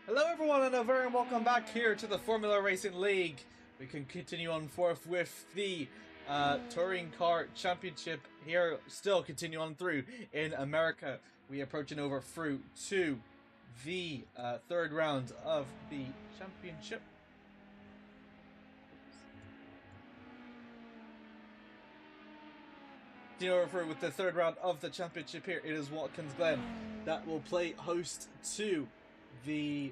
Hello everyone and a very welcome back here to the Formula Racing League. We can continue on forth with the Touring Car Championship here, still continue on through in America. We are approaching over through to the third round of the championship. Continue over through with the third round of the championship here. It is Watkins Glen that will play host to the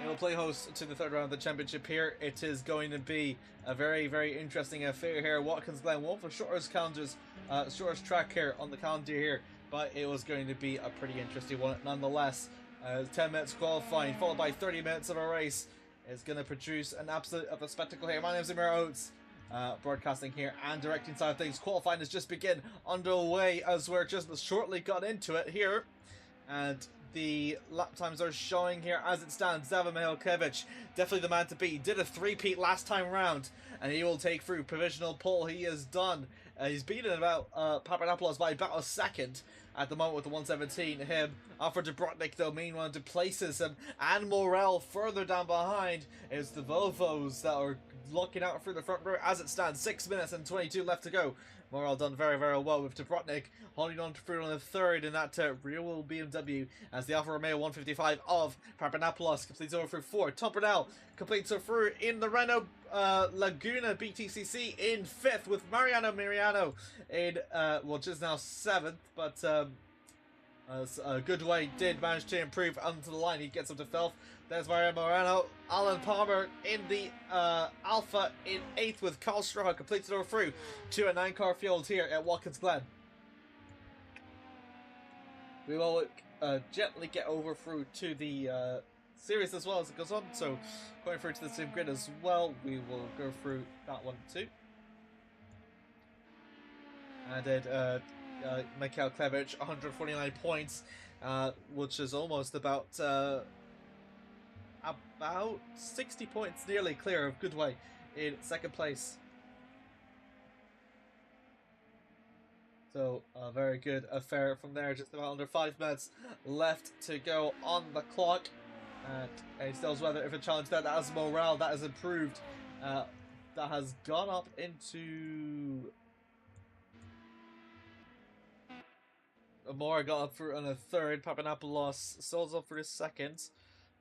It'll play host to the third round of the championship here. It is going to be a very, very interesting affair here. Watkins Glen, one of the shortest calendars, shortest track here on the calendar here, but it was going to be a pretty interesting one nonetheless. 10 minutes qualifying, followed by 30 minutes of a race, is going to produce an absolute of a spectacle here. My name is Amir Oates. Broadcasting here and directing side of things. Qualifying has just begun underway as we're just shortly got into it here, and the lap times are showing here as it stands. Zavan Mihajlovic, definitely the man to beat. He did a three-peat last time round, and he will take through provisional pole. He is done. He's beaten about Papadopoulos by about a second at the moment with the 117. Him, Alfred Dubrovnik, though, meanwhile, displaces him. And Morel further down behind is the Volvos that are looking out through the front row as it stands. 6 minutes and 22 left to go. Morel done very, very well with Dubrovnik holding on through on the third in that real BMW as the Alfa Romeo 155 of Papadopoulos completes over through fourth. Tom Brunel completes over through in the Renault Laguna BTCC in fifth with Mariano in well, just now seventh, but Goodway did manage to improve onto the line. He gets up to 12th. There's Mario Moreno. Alan Palmer in the Alpha in 8th with Carl Straha completes it over through to a 9-car field here at Watkins Glen. We will gently get over through to the series as well as it goes on. So going through to the SimGrid as well, we will go through that one too. And then Mihajlovic, 149 points, which is almost about 60 points nearly clear of Goodway in second place. So a very good affair from there. Just about under 5 minutes left to go on the clock. And he still has weather if a challenge there. That has morale that has improved. That has gone up into. Amora got up through on a third. Papadopoulos stalls up for a second.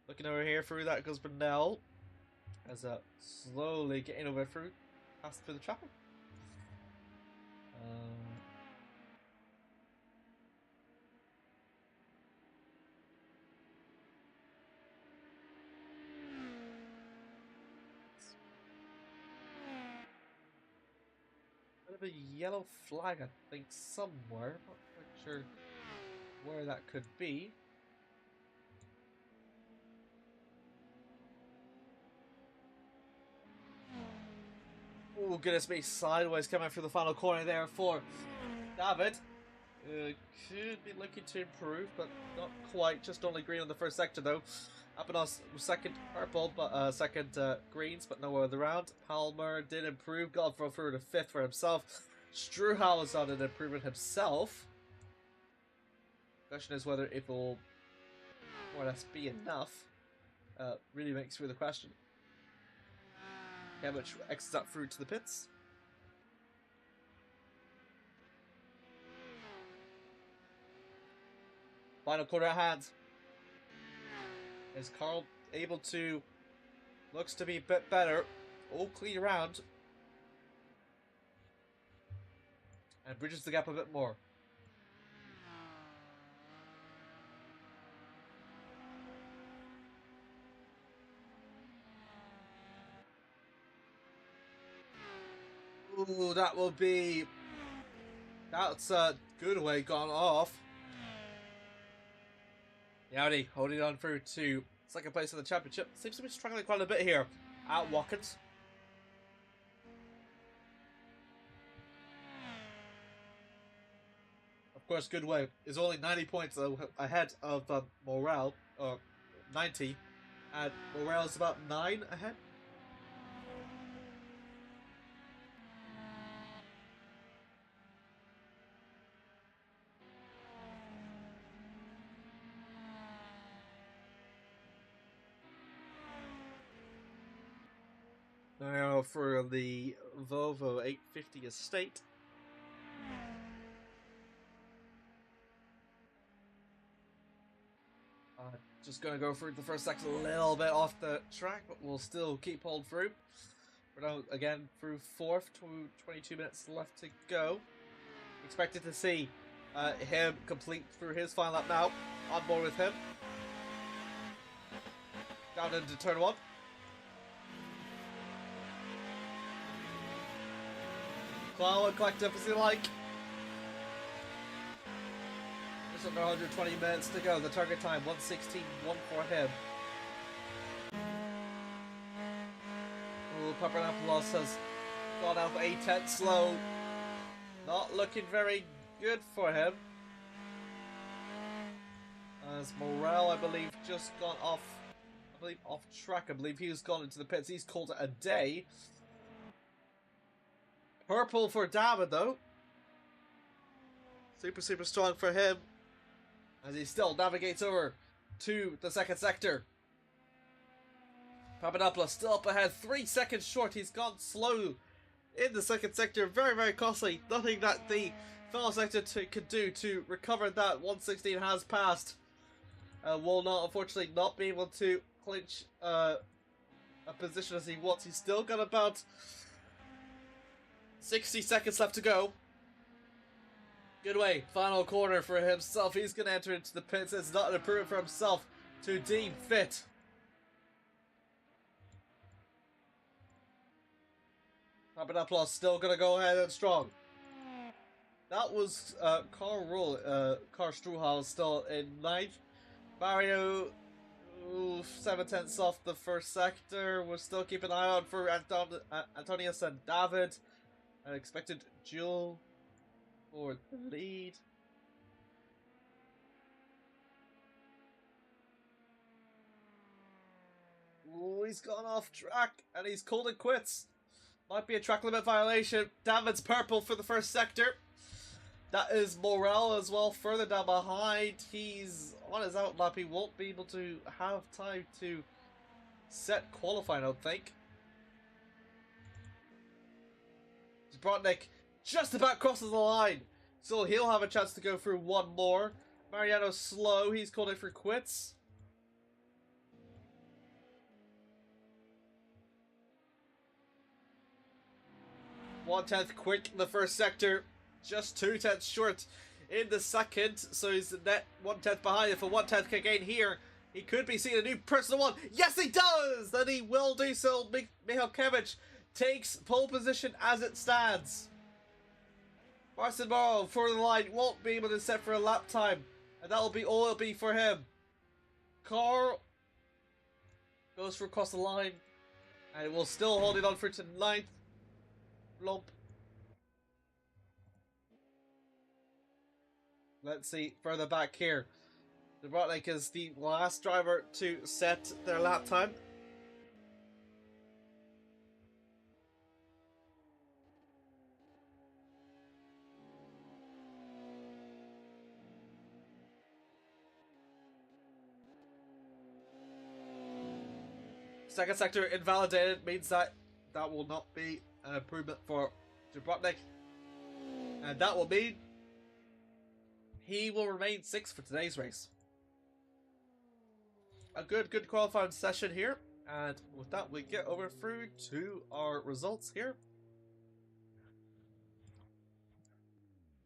Looking over here, through that goes Brunel. As slowly getting over through. Past through the traffic. Bit of a yellow flag, I think, somewhere. Not quite sure where that could be. Oh, goodness me, sideways coming through the final corner there for David. Could be looking to improve, but not quite. Just only green on the first sector, though. Apanos second purple, but second greens, but no other round. Palmer did improve, got through to fifth for himself. Struhal is on an improvement himself. Question is whether it will more or less be enough. Really makes through the question. Kevich exits up through to the pits. Final quarter at hand. Is Carl able to... Looks to be a bit better. All clean around. And bridges the gap a bit more. Ooh, that will be... That's a good way gone off. Yowdy holding on through to second place in the championship. Seems to be struggling quite a bit here at Watkins. Of course, Goodway is only 90 points ahead of Morel, or 90, and Morel is about 9 ahead. Romero for the Volvo 850 Estate. Just going to go through the first sector a little bit off the track, but we'll still keep holding through. We're now again through fourth, 22 minutes left to go. Expected to see him complete through his final lap now. On board with him. Down into turn one. Cloud and collective as you like. Just under 120 minutes to go. The target time 1:16.1 for him. Ooh, Papadopoulos has gone out for 8-10 slow. Not looking very good for him. As Morel, I believe, just gone off. Off track. I believe he's gone into the pits. He's called it a day. Purple for David, though. Super strong for him. As he still navigates over to the second sector. Papadopoulos still up ahead. 3 seconds short. He's gone slow in the second sector. Very costly. Nothing that the final sector could do to recover that. 1:16 has passed. Will not, unfortunately, not be able to clinch a position as he wants. He's still got about 60 seconds left to go. Good way, final corner for himself. He's going to enter into the pits. It's not an improvement for himself to deem fit. Papadopoulos still going to go ahead and strong. That was Carl Struhal still in 9th. Mario 7/10 off the first sector. We'll still keep an eye on for Antonius and David. Expected duel for the lead. Ooh, he's gone off track and he's called it quits. Might be a track limit violation. David's purple for the first sector. That is Morel as well, further down behind. He's on his out lap. He won't be able to have time to set qualifying, I don't think. Zbrotnik just about crosses the line. So he'll have a chance to go through one more. Mariano's slow. He's called it for quits. One-tenth quick in the first sector. Just 2/10 short in the second. So he's net 1/10 behind. If a 1/10 can gain here, he could be seeing a new personal one. Yes, he does! Then he will do so. Mihalkevich takes pole position as it stands. Marcin Morrow for the line won't be able to set for a lap time. And that'll be all it'll be for him. Carl goes for across the line. And will still hold it on for to 9th. Lump. Let's see further back here. Zbrotnik is the last driver to set their lap time. Second sector invalidated means that will not be an improvement for Zbrotnik. And that will mean he will remain 6th for today's race. A good qualifying session here. And with that, we get over through to our results here.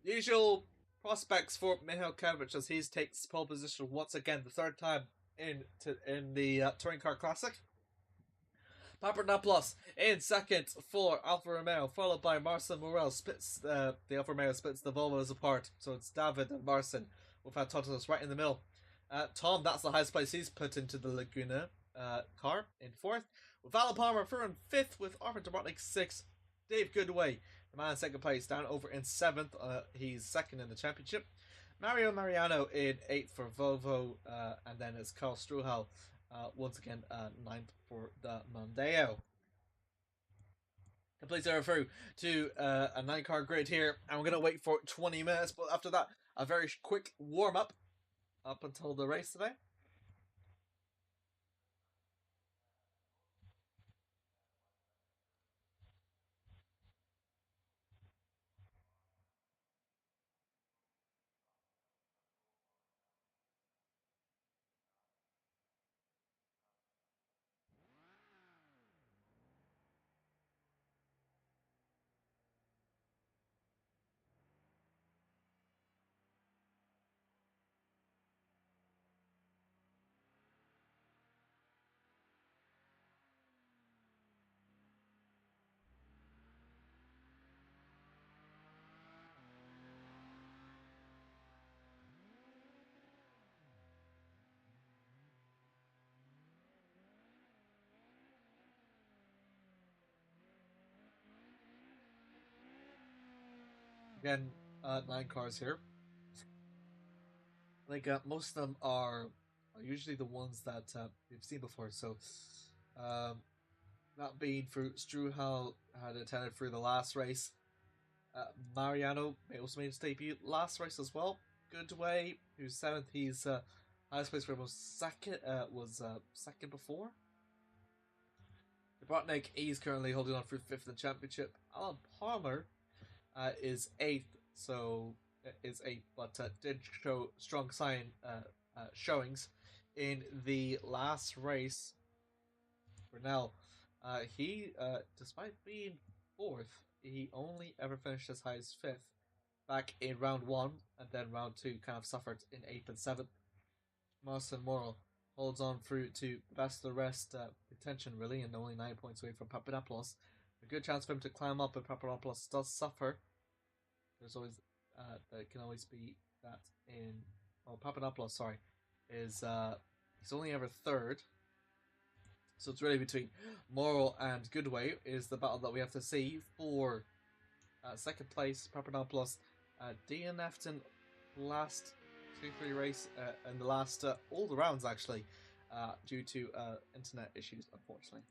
Usual prospects for Mihalkevich as he takes pole position once again, the 3rd time in the Touring Car Classic. Papadopoulos in 2nd for Alfa Romeo, followed by Marcin Morel. The Alfa Romeo splits the Volvos apart, so it's David and Marcin with Totos right in the middle. Tom, that's the highest place he's put into the Laguna car in 4th, with Alan Palmer through in 5th, with Arthur Zbrotnik 6th. Dave Goodway, the man in 2nd place, down over in 7th. He's 2nd in the championship. Mario Mariano in 8th for Volvo, and then it's Carl Struhal once again 9th for the Mondeo. Completes over through to a 9-car grid here, and we're going to wait for 20 minutes, but after that, a very quick warm-up up until the race today. Again, 9 cars here. Like most of them are usually the ones that we've seen before. So, that being for Struhal had attended through the last race. Mariano also made his debut last race as well. Goodway, who's 7th, he's highest place for him was second before. Dubrovnik, he's currently holding on for 5th in the championship. Alan Palmer is 8th, but did show strong showings in the last race. For now, he, despite being 4th, he only ever finished as high as 5th back in round 1, and then round 2 kind of suffered in 8th and 7th. Marcin Moral holds on through to the best of the rest contention, really, and only 9 points away from Papadopoulos. A good chance for him to climb up, but Papadopoulos does suffer. There's always there can always be that in. Oh, Papadopoulos, sorry, is he's only ever 3rd. So it's really between Moral and Goodway is the battle that we have to see for 2nd place. Papadopoulos, DNF'd in last 2-3 race and the last all the rounds actually due to internet issues, unfortunately.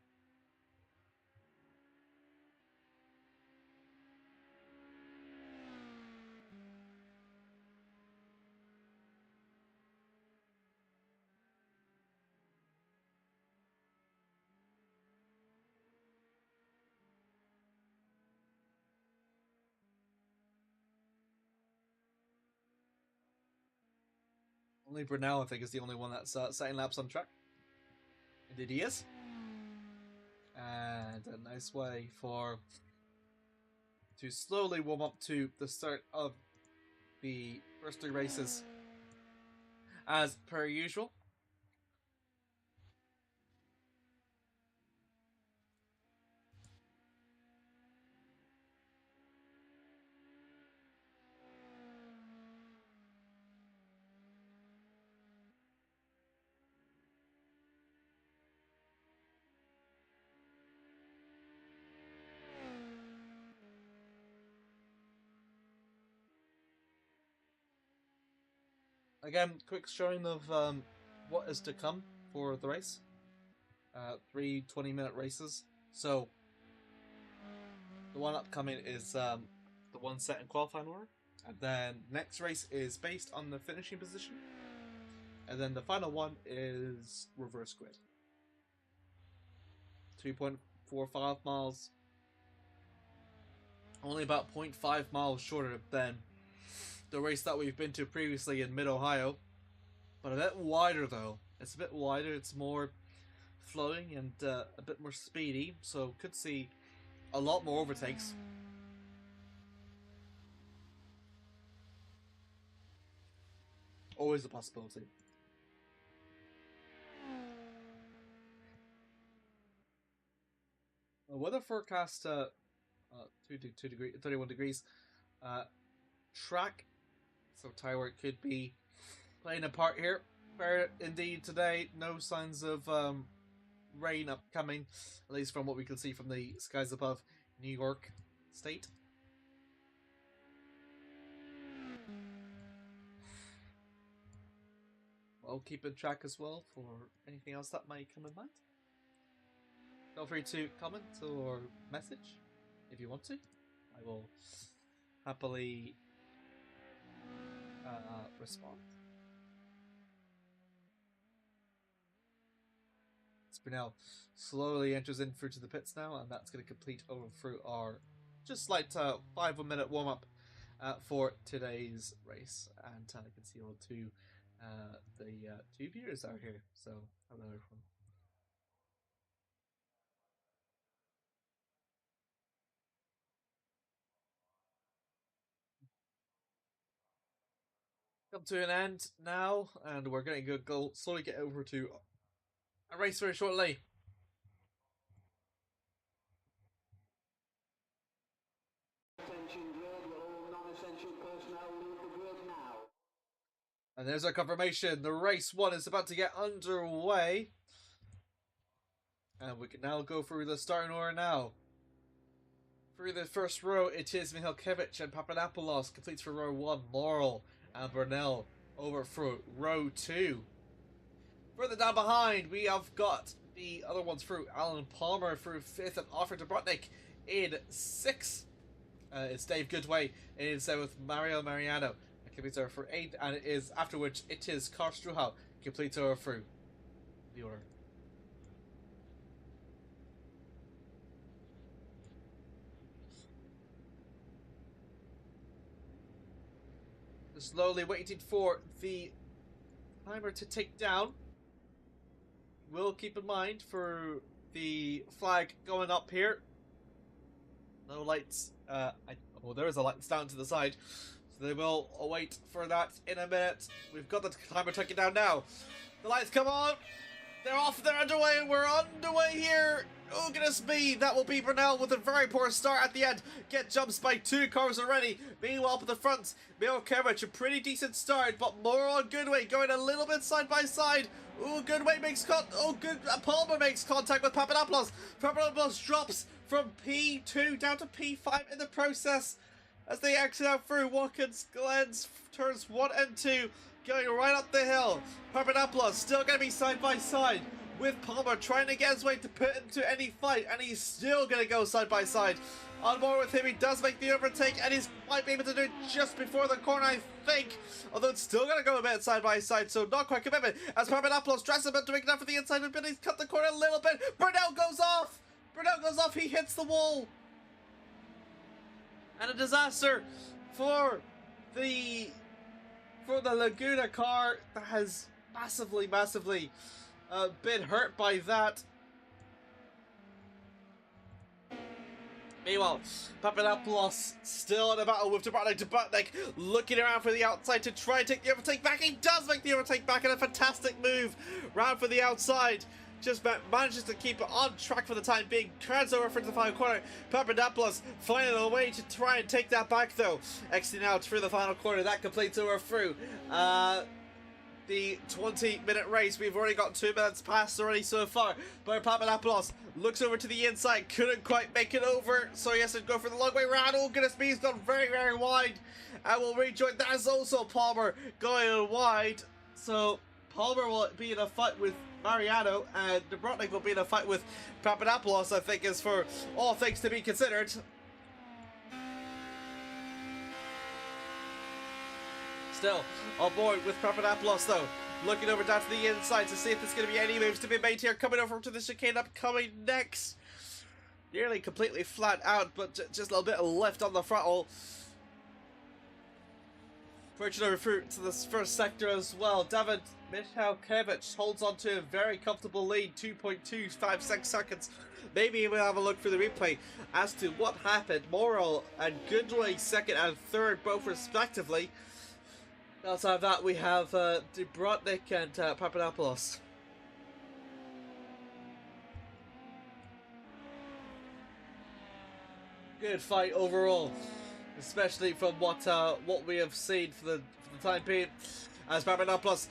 Only Brunel, I think, is the only one that's setting laps on track. Indeed he is. And a nice way to slowly warm up to the start of the first 3 races. As per usual. Again, quick showing of what is to come for the race. 3 20-minute races. So, the one upcoming is the one set in qualifying order. And then next race is based on the finishing position. And then the final one is reverse grid. 2.45 miles. Only about 0.5 miles shorter than the race that we've been to previously in Mid-Ohio. But a bit wider though. It's a bit wider, it's more flowing and a bit more speedy. So could see a lot more overtakes. Always a possibility. The weather forecast 31 degrees. Track, so tire wear could be playing a part here. Fair indeed today, no signs of rain upcoming, at least from what we can see from the skies above New York State. I'll keep in track as well for anything else that might come in mind. Feel free to comment or message if you want to. I will happily respond. Brunel slowly enters in through to the pits now, and that's going to complete over through our just like 5-minute warm up for today's race. And I can see all the 2 viewers out here. So hello everyone. Come to an end now, and we're going to go slowly get over to a race very shortly. And there's our confirmation. The race 1 is about to get underway. And we can now go through the starting order now. Through the first row, it is Mihalkiewicz and Papadopoulos completes for row 1. Laurel and Burnell over for row 2. Further down behind, we have got the other ones through. Alan Palmer through 5th and Offer Dobrotnik in 6th. It's Dave Goodway in 7th, Mario Mariano completes over for 8th, and it is after which it is Karl Struhau completes over through the order. Slowly waiting for the timer to take down. We'll keep in mind for the flag going up here. No lights. There is a light down to the side, so they will wait for that in a minute. We've got the timer taking down now. The lights come on. They're off. They're underway, and we're underway here. Oh goodness me, that will be Burnell with a very poor start at the end. Get jumps by 2 cars already. Meanwhile, up at the front, Mihalkiewicz, a pretty decent start, but more on Goodway, going a little bit side by side. Oh, Goodway makes Palmer makes contact with Papadopoulos. Papadopoulos drops from P2 down to P5 in the process as they exit out through Watkins. Glen's turns 1 and 2, going right up the hill. Papadopoulos still going to be side by side with Palmer, trying to get his way to put into any fight, and he's still going to go side by side. On board with him, he does make the overtake, and he might be able to do it just before the corner, I think. Although it's still going to go a bit side by side, so not quite commitment. As Papadopoulos tries a bit to make it up for the inside, but he's cut the corner a little bit. Burnell goes off! Burnell goes off, he hits the wall. And a disaster for the Laguna car that has massively been hurt by that. Meanwhile, Papadopoulos still in a battle with Dobrotnik, looking around for the outside to try and take the overtake back. He does make the overtake back, and a fantastic move round for the outside. Just manages to keep it on track for the time being. Turns over for the final corner. Papadopoulos finding a way to try and take that back though. Exiting out through the final corner. That completes over through the 20-minute race. We've already got 2 minutes past already so far. But Papadopoulos looks over to the inside. Couldn't quite make it over, so he has to go for the long way around. Oh goodness me, he's gone very wide. And will rejoin. That is also Palmer going wide. So Palmer will be in a fight with Mariano, and Dobrotnik will be in a fight with Papadopoulos, I think, is for all things to be considered. Still on board with Papadopoulos though, looking over down to the inside to see if there's going to be any moves to be made here. Coming over to the chicane upcoming next. Nearly completely flat out, but just a little bit of lift on the throttle. Approaching over through to this first sector as well. David Mihalkiewicz holds on to a very comfortable lead, 2.256 seconds. Maybe we'll have a look through the replay as to what happened. Morrill and Goodway second and third, both respectively. Outside of that, we have Dobrotnik and Papadopoulos. Good fight overall, especially from what we have seen for the time being. As Papadopoulos,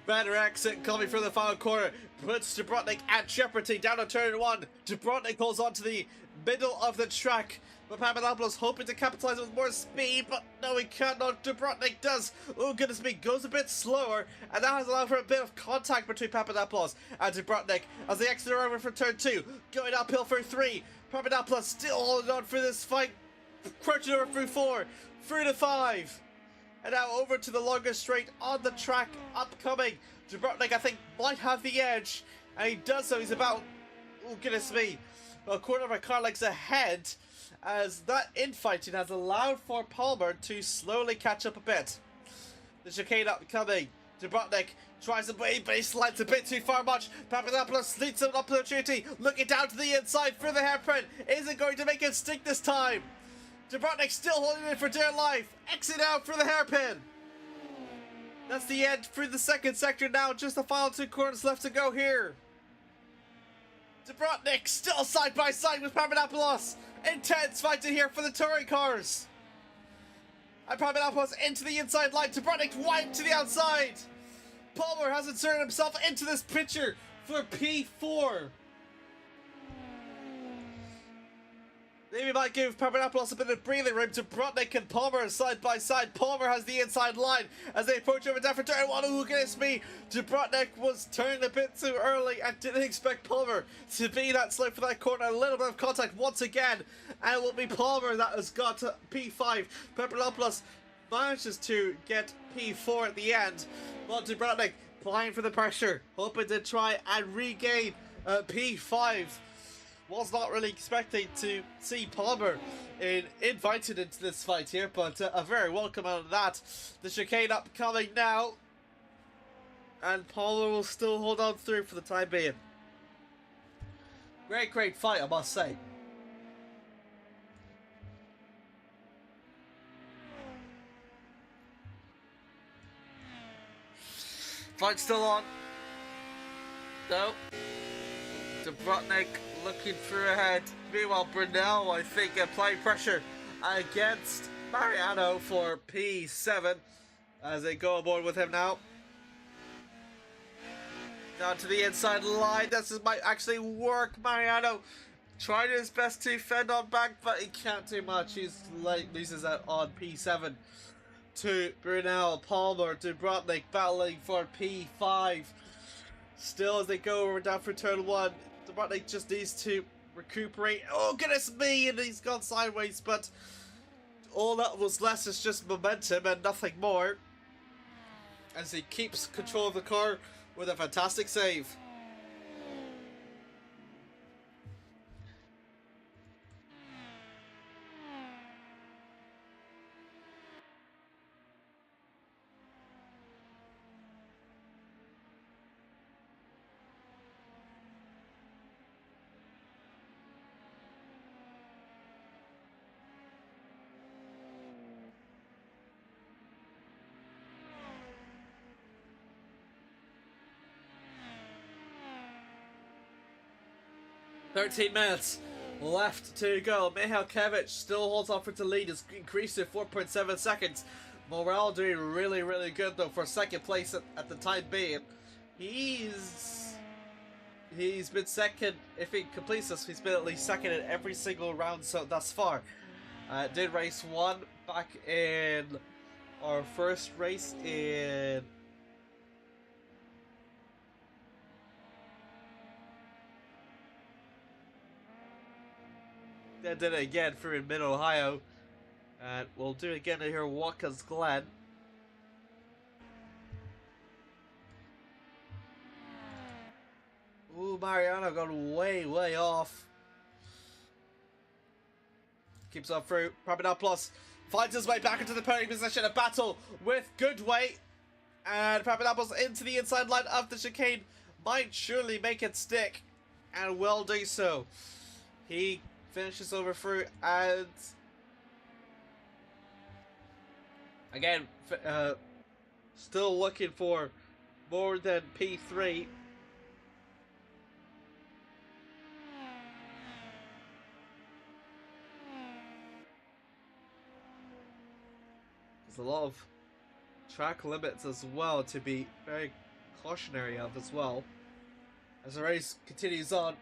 better exit coming from the final corner, puts Dobrotnik at jeopardy down to turn 1. Dobrotnik holds on to the middle of the track, but Papadopoulos hoping to capitalize with more speed, but no, he cannot. Dobrotnik does. Oh goodness me, goes a bit slower, and that has allowed for a bit of contact between Papadopoulos and Dobrotnik as they exit over for turn 2, going uphill for 3. Papadopoulos still holding on for this fight, crouching over through 4, through to 5. And now over to the longest straight on the track, upcoming. Dobrotnik, I think, might have the edge, and he does so. He's about, oh goodness me, a quarter of a car lengths ahead, as that infighting has allowed for Palmer to slowly catch up a bit. The chicane upcoming. Dobrotnik tries to wait, but he slides a bit too far much. Papadopoulos leads an opportunity, looking down to the inside through the hairpin. Isn't going to make it stick this time. Dobrotnik still holding it for dear life. Exit out for the hairpin. That's the end for the second sector now. Just the final 2 corners left to go here. Dobrotnik still side by side with Papadopoulos. Intense fight in here for the touring cars. And Papadopoulos into the inside line. Dobrotnik wide to the outside. Palmer has inserted himself into this picture for P4. Maybe might give Papadopoulos a bit of breathing room to Brotnik and Palmer side by side. Palmer has the inside line as they approach over down for turn one. Oh, goodness me. Brotnik was turned a bit too early and didn't expect Palmer to be that slow for that corner. A little bit of contact once again. And it will be Palmer that has got to P5. Papadopoulos manages to get P4 at the end. But Brotnik applying for the pressure, hoping to try and regain P5. Was not really expecting to see Palmer invited into this fight here, but a very welcome out of that. The chicane upcoming now, and Palmer will still hold on through for the time being. Great fight, I must say. Fight still on. No. Brotnik looking through ahead. Meanwhile, Brunel, I think, applying pressure against Mariano for P7 as they go aboard with him now. Down to the inside line. This might actually work. Mariano trying his best to fend on back, but he can't do much. He's loses out on P7 to Brunel. Palmer to Brotnik battling for P5. Still as they go over down for turn one. Brotnik just needs to recuperate. Oh, goodness me, and he's gone sideways, but all that was less is just momentum and nothing more, as he keeps control of the car with a fantastic save. "13 minutes left to go. Mihalkevich still holds on for the lead. It's increased to 4.7 seconds. Morel doing really good though for second place at the time being. He's been second. If he completes this, he's been at least second in every single round so thus far. Did race one back in our first race in then did it again through in mid-Ohio. And we'll do it again here in Watkins, Glen. Ooh, Mariano gone way off. Keeps on through. Papadopoulos finds his way back into the podium position. A battle with Goodway. And Papadopoulos into the inside line of the chicane. Might surely make it stick. And will do so. He finishes over through and again still looking for more than P3. There's a lot of track limits as well to be very cautionary of as well as the race continues on.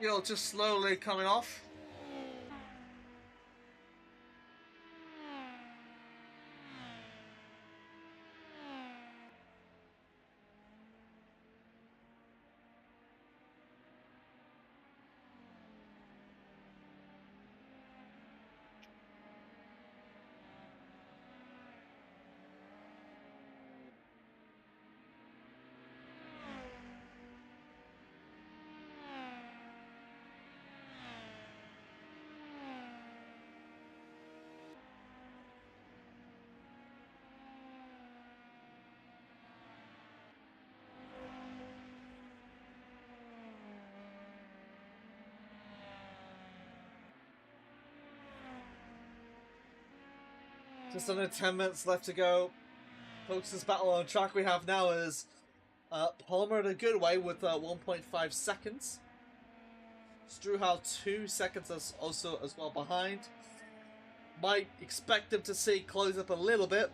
You know, just slowly coming off. Just under 10 minutes left to go. Folks, this battle on track we have now is Palmer in a good way with 1.5 seconds. Struhal 2 seconds also as well behind. Might expect him to see close up a little bit.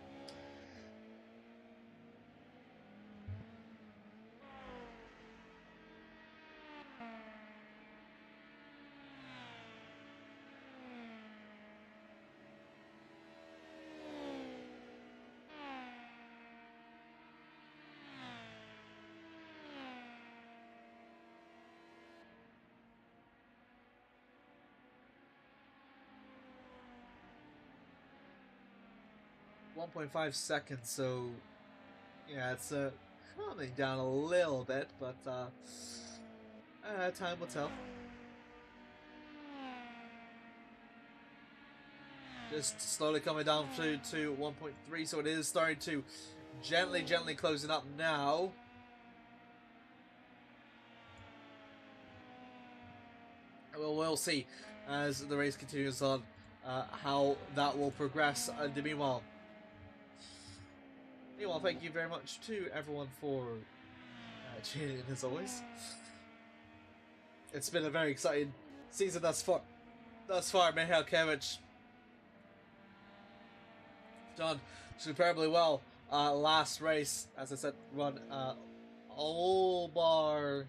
.5 seconds, so yeah, it's calming down a little bit, but time will tell. Just slowly coming down to 1.3, so it is starting to gently closing up now. Well, we'll see as the race continues on how that will progress. Meanwhile, thank you very much to everyone for tuning in as always. It's been a very exciting season thus far. Mihalkiewicz done superbly well. Last race, as I said, run Olbar.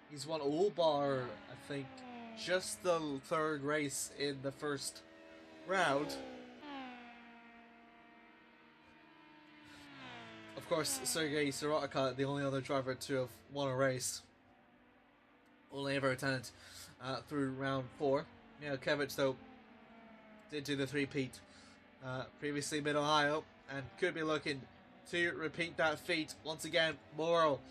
He's won Olbar, I think, just the third race in the first round. Of course, Sergei Sorotka, the only other driver to have won a race, only ever attended through round 4. Mihalkiewicz, though, did do the three-peat previously Mid-Ohio and could be looking to repeat that feat once again. Morel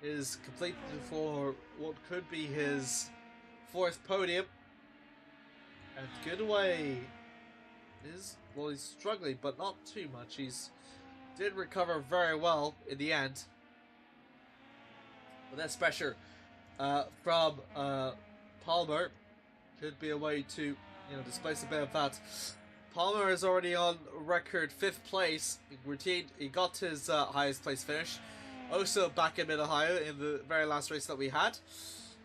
is complete for what could be his 4th podium. And Goodway is, well, he's struggling, but not too much. He's did recover very well in the end. But that's pressure from Palmer could be a way to, displace a bit of that. Palmer is already on record 5th place. He got his highest place finish. Also back in Mid-Ohio in the very last race that we had.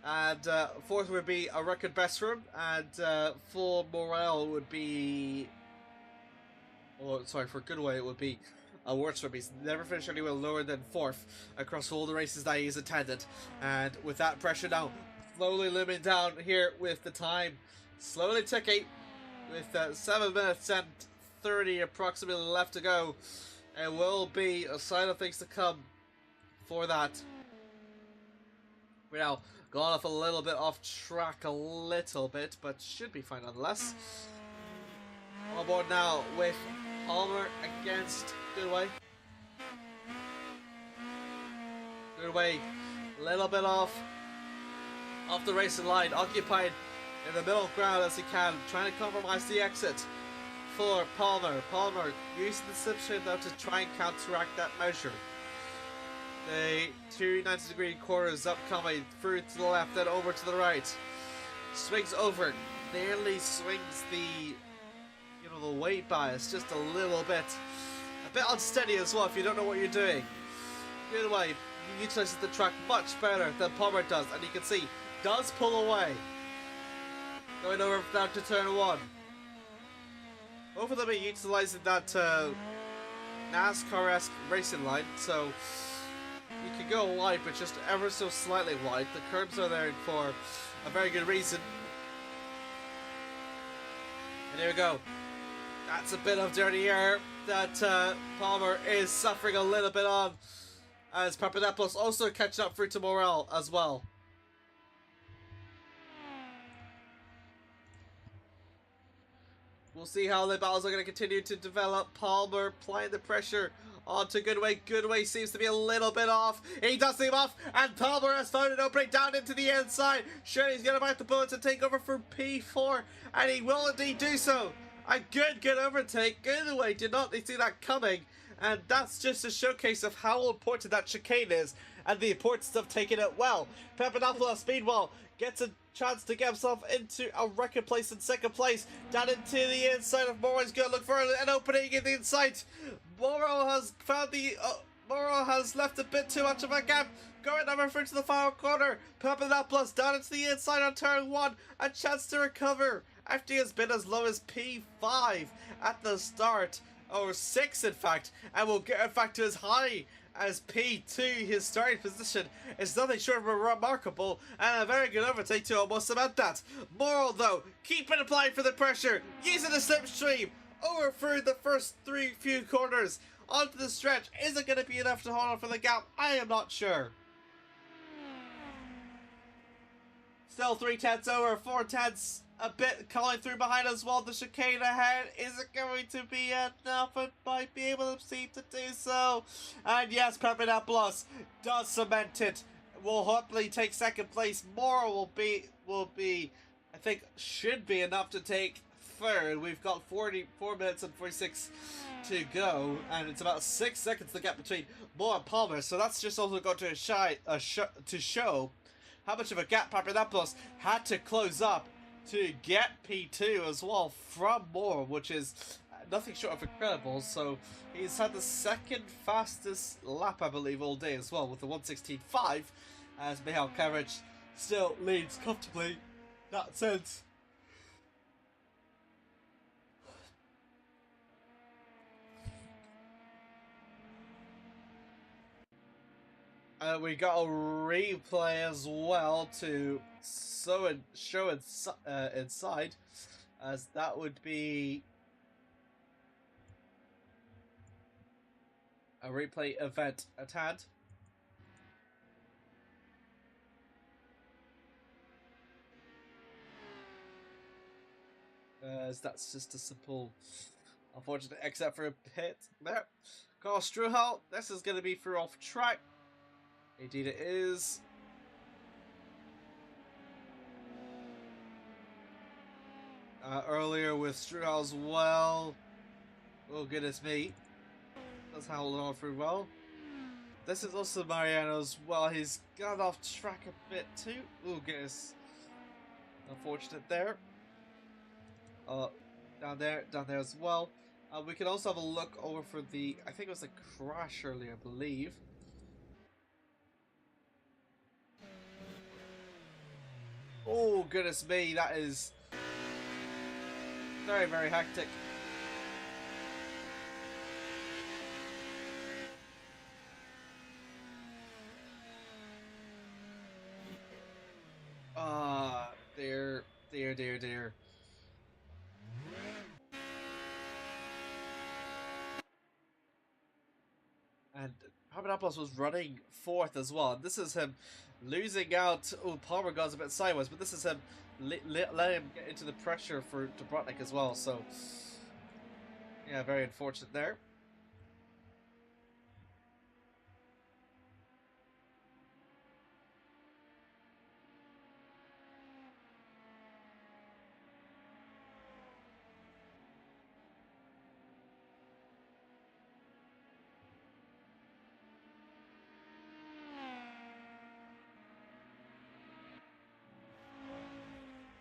And 4th would be a record best for him. And for Morel would be... for Goodway it would be a worse for him. He's never finished anywhere lower than 4th across all the races that he's attended. And with that pressure now slowly looming down here with the time slowly ticking with 7 minutes and 30 approximately left to go. It will be a sign of things to come for that. We're now gone off a little bit off track but should be fine nonetheless. On board now with Palmer against Goodway. Goodway a little bit off the racing line, occupied in the middle ground as he can, trying to compromise the exit for Palmer. Palmer using the slipstream though to try and counteract that measure. The two 90-degree corners upcoming through to the left, then over to the right. Swings over, nearly swings the the weight bias just a little bit. A bit unsteady as well if you don't know what you're doing. Either way, he utilizes the track much better than Palmer does, and you can see, does pull away. Going over down to turn 1. Both of them are utilizing that NASCAR-esque racing line, so you can go wide, but just ever so slightly wide. The curbs are there for a very good reason. And here we go. That's a bit of dirty air that Palmer is suffering a little bit on, as Papadopoulos also catching up through to Morel as well. We'll see how the battles are going to continue to develop. Palmer applying the pressure onto Goodway. Goodway seems to be a little bit off. He does seem off, and Palmer has found an opening down into the inside. Sure, he's going to bite the bullet and take over for P4, and he will indeed do so. A good overtake. Goodway did not see that coming, and that's just a showcase of how important that chicane is and the importance of taking it well. Papadopoulos, meanwhile, gets a chance to get himself into a record place in second place. Down into the inside of Moro. He's going to look for an opening in the inside. Moro has found the... Moro has left a bit too much of a gap. Going over through to the final corner. Papadopoulos down into the inside on turn 1. A chance to recover after he has been as low as P5 at the start. Or 6 in fact. And will get it back to as high as P2. His starting position is nothing short of remarkable, and a very good overtake to almost cement that. Moro though, keeping applying for the pressure, using the slipstream over through the first few corners onto the stretch. Is it going to be enough to hold on for the gap? I am not sure. Still 3 tenths over, 4 tenths a bit calling through behind as well. The chicane ahead, is it going to be enough? It might be able to seem to do so. And yes, Papadopoulos does cement it. Will hopefully take second place. More will be I think should be enough to take third. We've got 44 minutes and 46 to go, and it's about 6 seconds the gap between Moore and Palmer. So that's just also going to show how much of a gap Papadopoulos had to close up to get P2 as well from Moore, which is nothing short of incredible. So he's had the second fastest lap, I believe, all day as well, with the 1:16.5, as Michal Karic still leads comfortably in that sense. We got a replay as well to show inside, as that would be a replay event at hand. As that's just a simple, unfortunate except for a pit there. Carl Struhal, this is going to be through off track. Indeed it is. Earlier with Struhal as well. Oh goodness me. That's holding on through well. This is also Mariano as well. He's got off track a bit too. Oh goodness. Unfortunate there. Down there as well. We can also have a look over for the, I think it was a crash earlier, I believe. Oh goodness me, that is very, very hectic. Dear. And Papadopoulos was running fourth as well. This is him losing out. Oh, Palmer goes a bit sideways, but this is him letting him get into the pressure for Dobrotnik as well. So, yeah, very unfortunate there.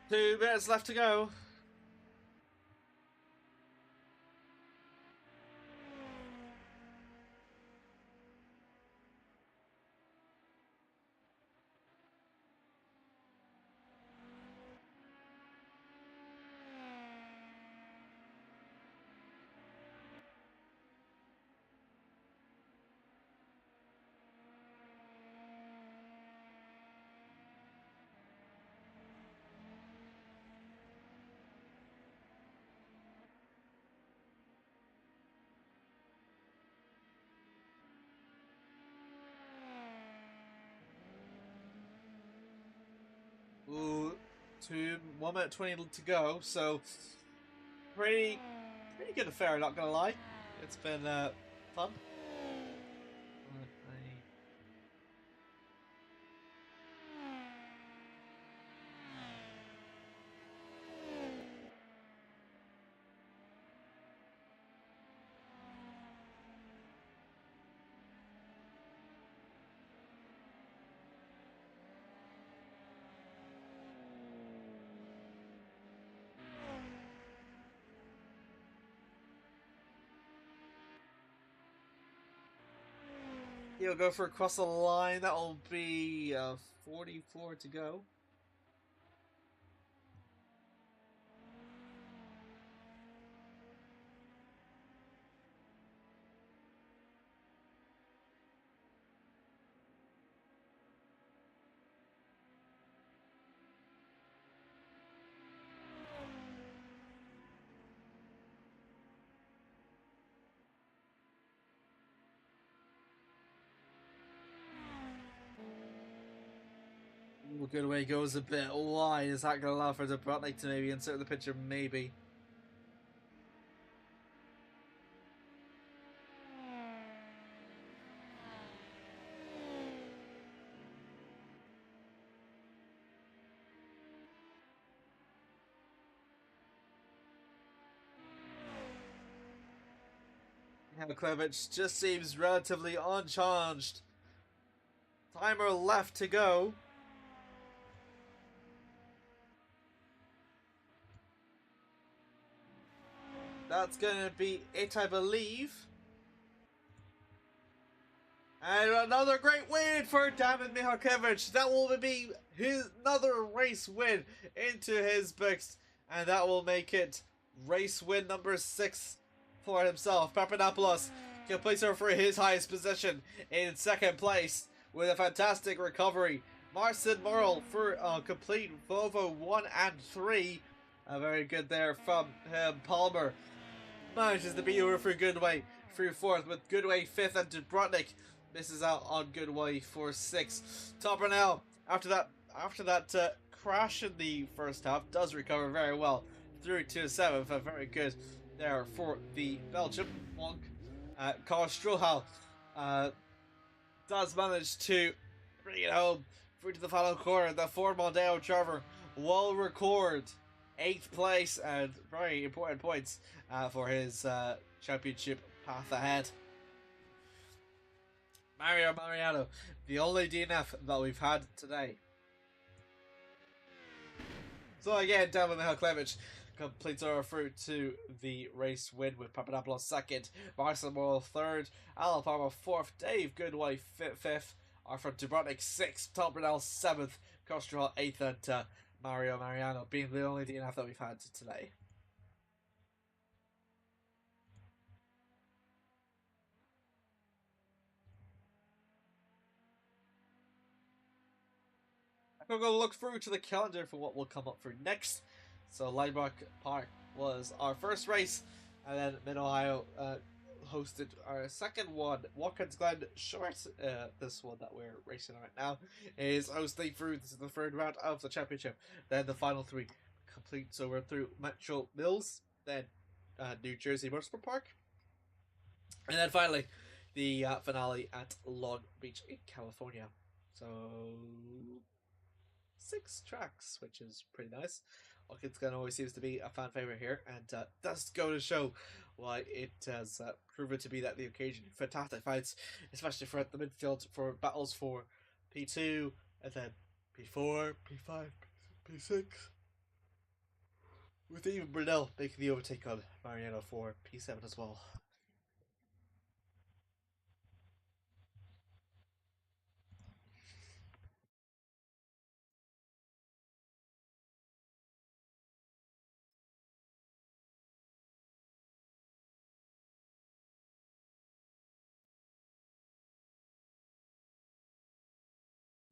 Two minutes left to go. Ooh, 1 minute 20 to go, so pretty good affair, not gonna lie. It's been fun. He'll go for across the line. That'll be 44 to go. Ooh, good way goes a bit wide. Is that going to allow for the Brotnik to maybe insert the picture? Maybe. Klevich just seems relatively unchanged. Timer left to go. That's going to be it, I believe. And another great win for Damon Mihalkiewicz. That will be another race win into his books. And that will make it race win number 6 for himself. Papadopoulos completes her for his highest position in second place with a fantastic recovery. Marcin Morel for a complete Volvo 1 and 3. Very good there from him. Palmer manages to beat over for Goodway through 4th, with Goodway 5th, and Dubrovnik misses out on Goodway for 6th. Topernell, after that crash in the first half, does recover very well through to 7th. Very good there for the Belgium. Karl Strohal does manage to bring it home through to the final corner. The Ford Mondeo driver will record 8th place and very important points for his championship path ahead. Mario Mariano, the only DNF that we've had today. So again, Damon Mihalkiewicz completes our through to the race win with Papadopoulos 2nd, Marcin Morel 3rd, Alan Palmer 4th, Dave Goodway 5th, Arthur Dubrovnik 6th, Tom Brunel 7th, Kostrel 8th, and Mario Mariano being the only DNF that we've had today. I'm going to look through to the calendar for what will come up for next. So Lineback Park was our first race, and then Mid-Ohio hosted our second one. Watkins Glen Short, this one that we're racing right now, is hosting through. This is the 3rd round of the championship. Then the final 3 complete. So we're through Metro Mills, then New Jersey Motorsport Park, and then finally the finale at Long Beach in California. So 6 tracks, which is pretty nice. Watkins Glen always seems to be a fan favorite here, and does go to show why it has proven to be that the occasion. Fantastic fights, especially for the midfield, for battles for P2 and then P4, P5, P6. With even Brunel making the overtake on Mariano for P7 as well.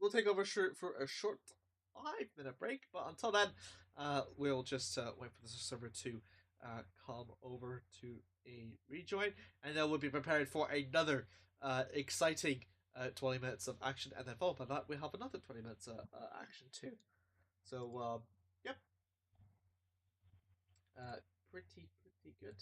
We'll take over for a short 5-minute break, but until then, we'll just wait for the server to come over to a rejoin, and then we'll be prepared for another exciting 20 minutes of action, and then followed by that, we'll have another 20 minutes of action too. So, yep. Pretty good.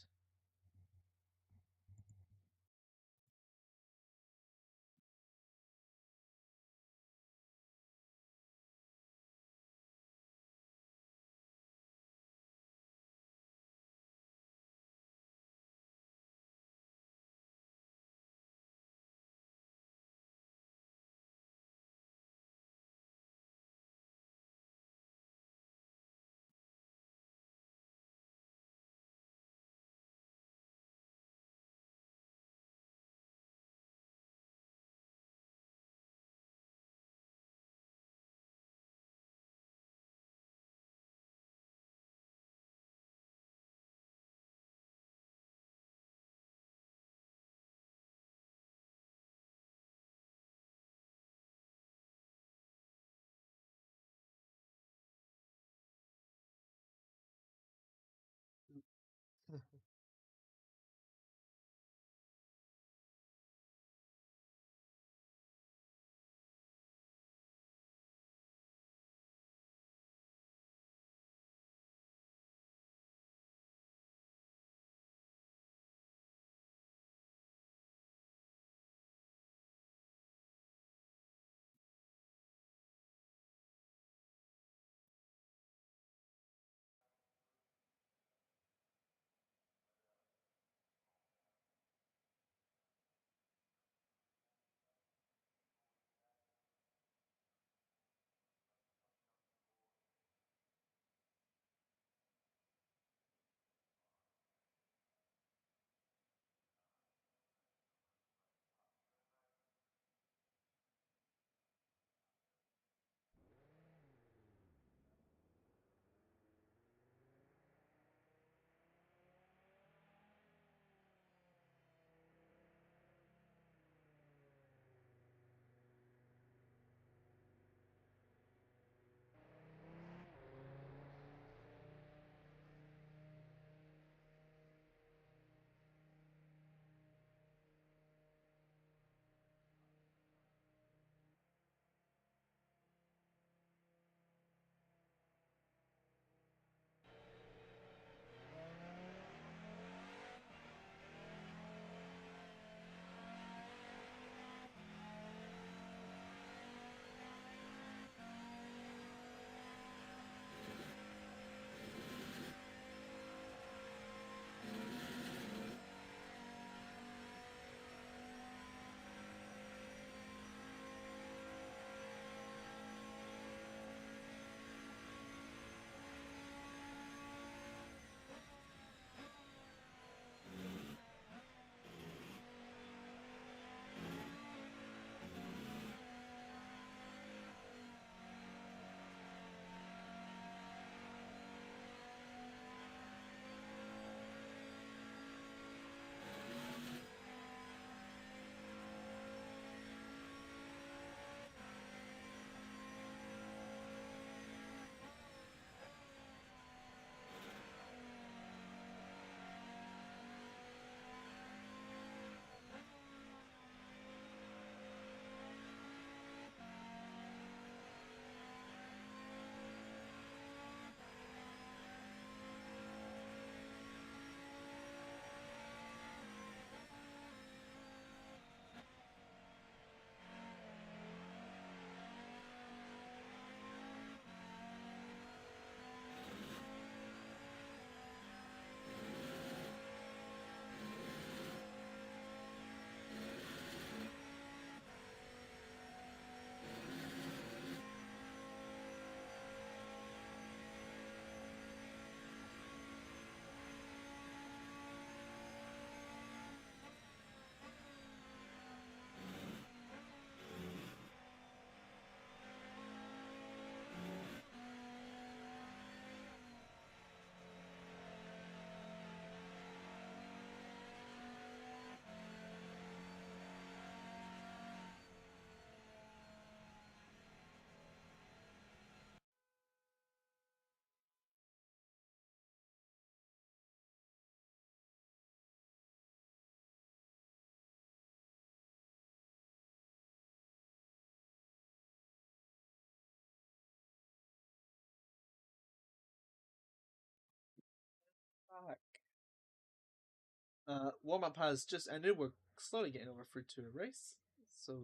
Warm-up has just ended. We're slowly getting over through to a race. So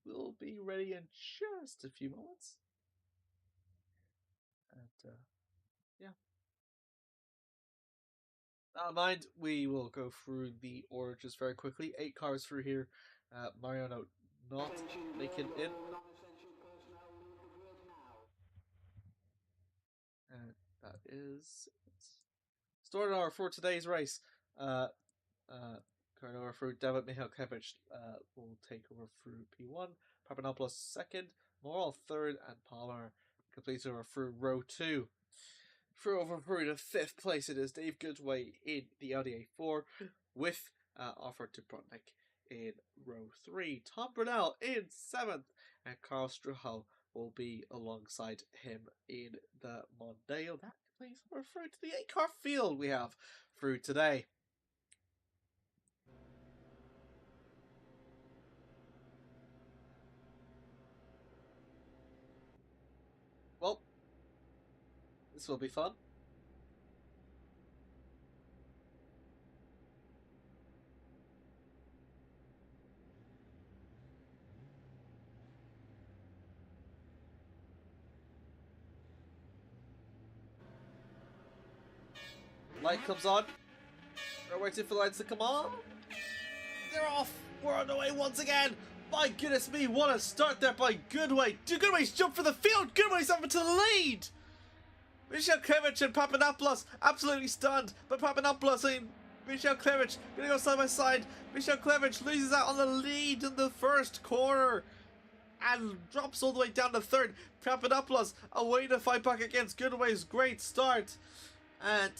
we'll be ready in just a few moments. And yeah. Not mind, we will go through the order just very quickly. 8 cars through here. Mariano not making it. And that is starting hour for today's race. Going over through David Mihalkevich will take over through P1. Papanopoulos second. Morel third. And Palmer completes over through row 2. Through to 5th place, it is Dave Goodway in the Audi A4 with offer to Brotnick in row 3. Tom Brunel in 7th, and Carl Struhal will be alongside him in the Mondeo. That completes over through to the 8-car field we have through today. Well, this will be fun. Light comes on. We're waiting for the lights to come on. They're off. We're on the way once again. My goodness me, what a start there by Goodway. Goodway's jumped for the field. Goodway's up into the lead. Michal Klevich and Papanopoulos absolutely stunned. But Papanopoulos and Michal Klevich going to go side by side. Michal Klevich loses out on the lead in the first corner and drops all the way down to 3rd. Papanopoulos away to fight back against Goodway's great start. And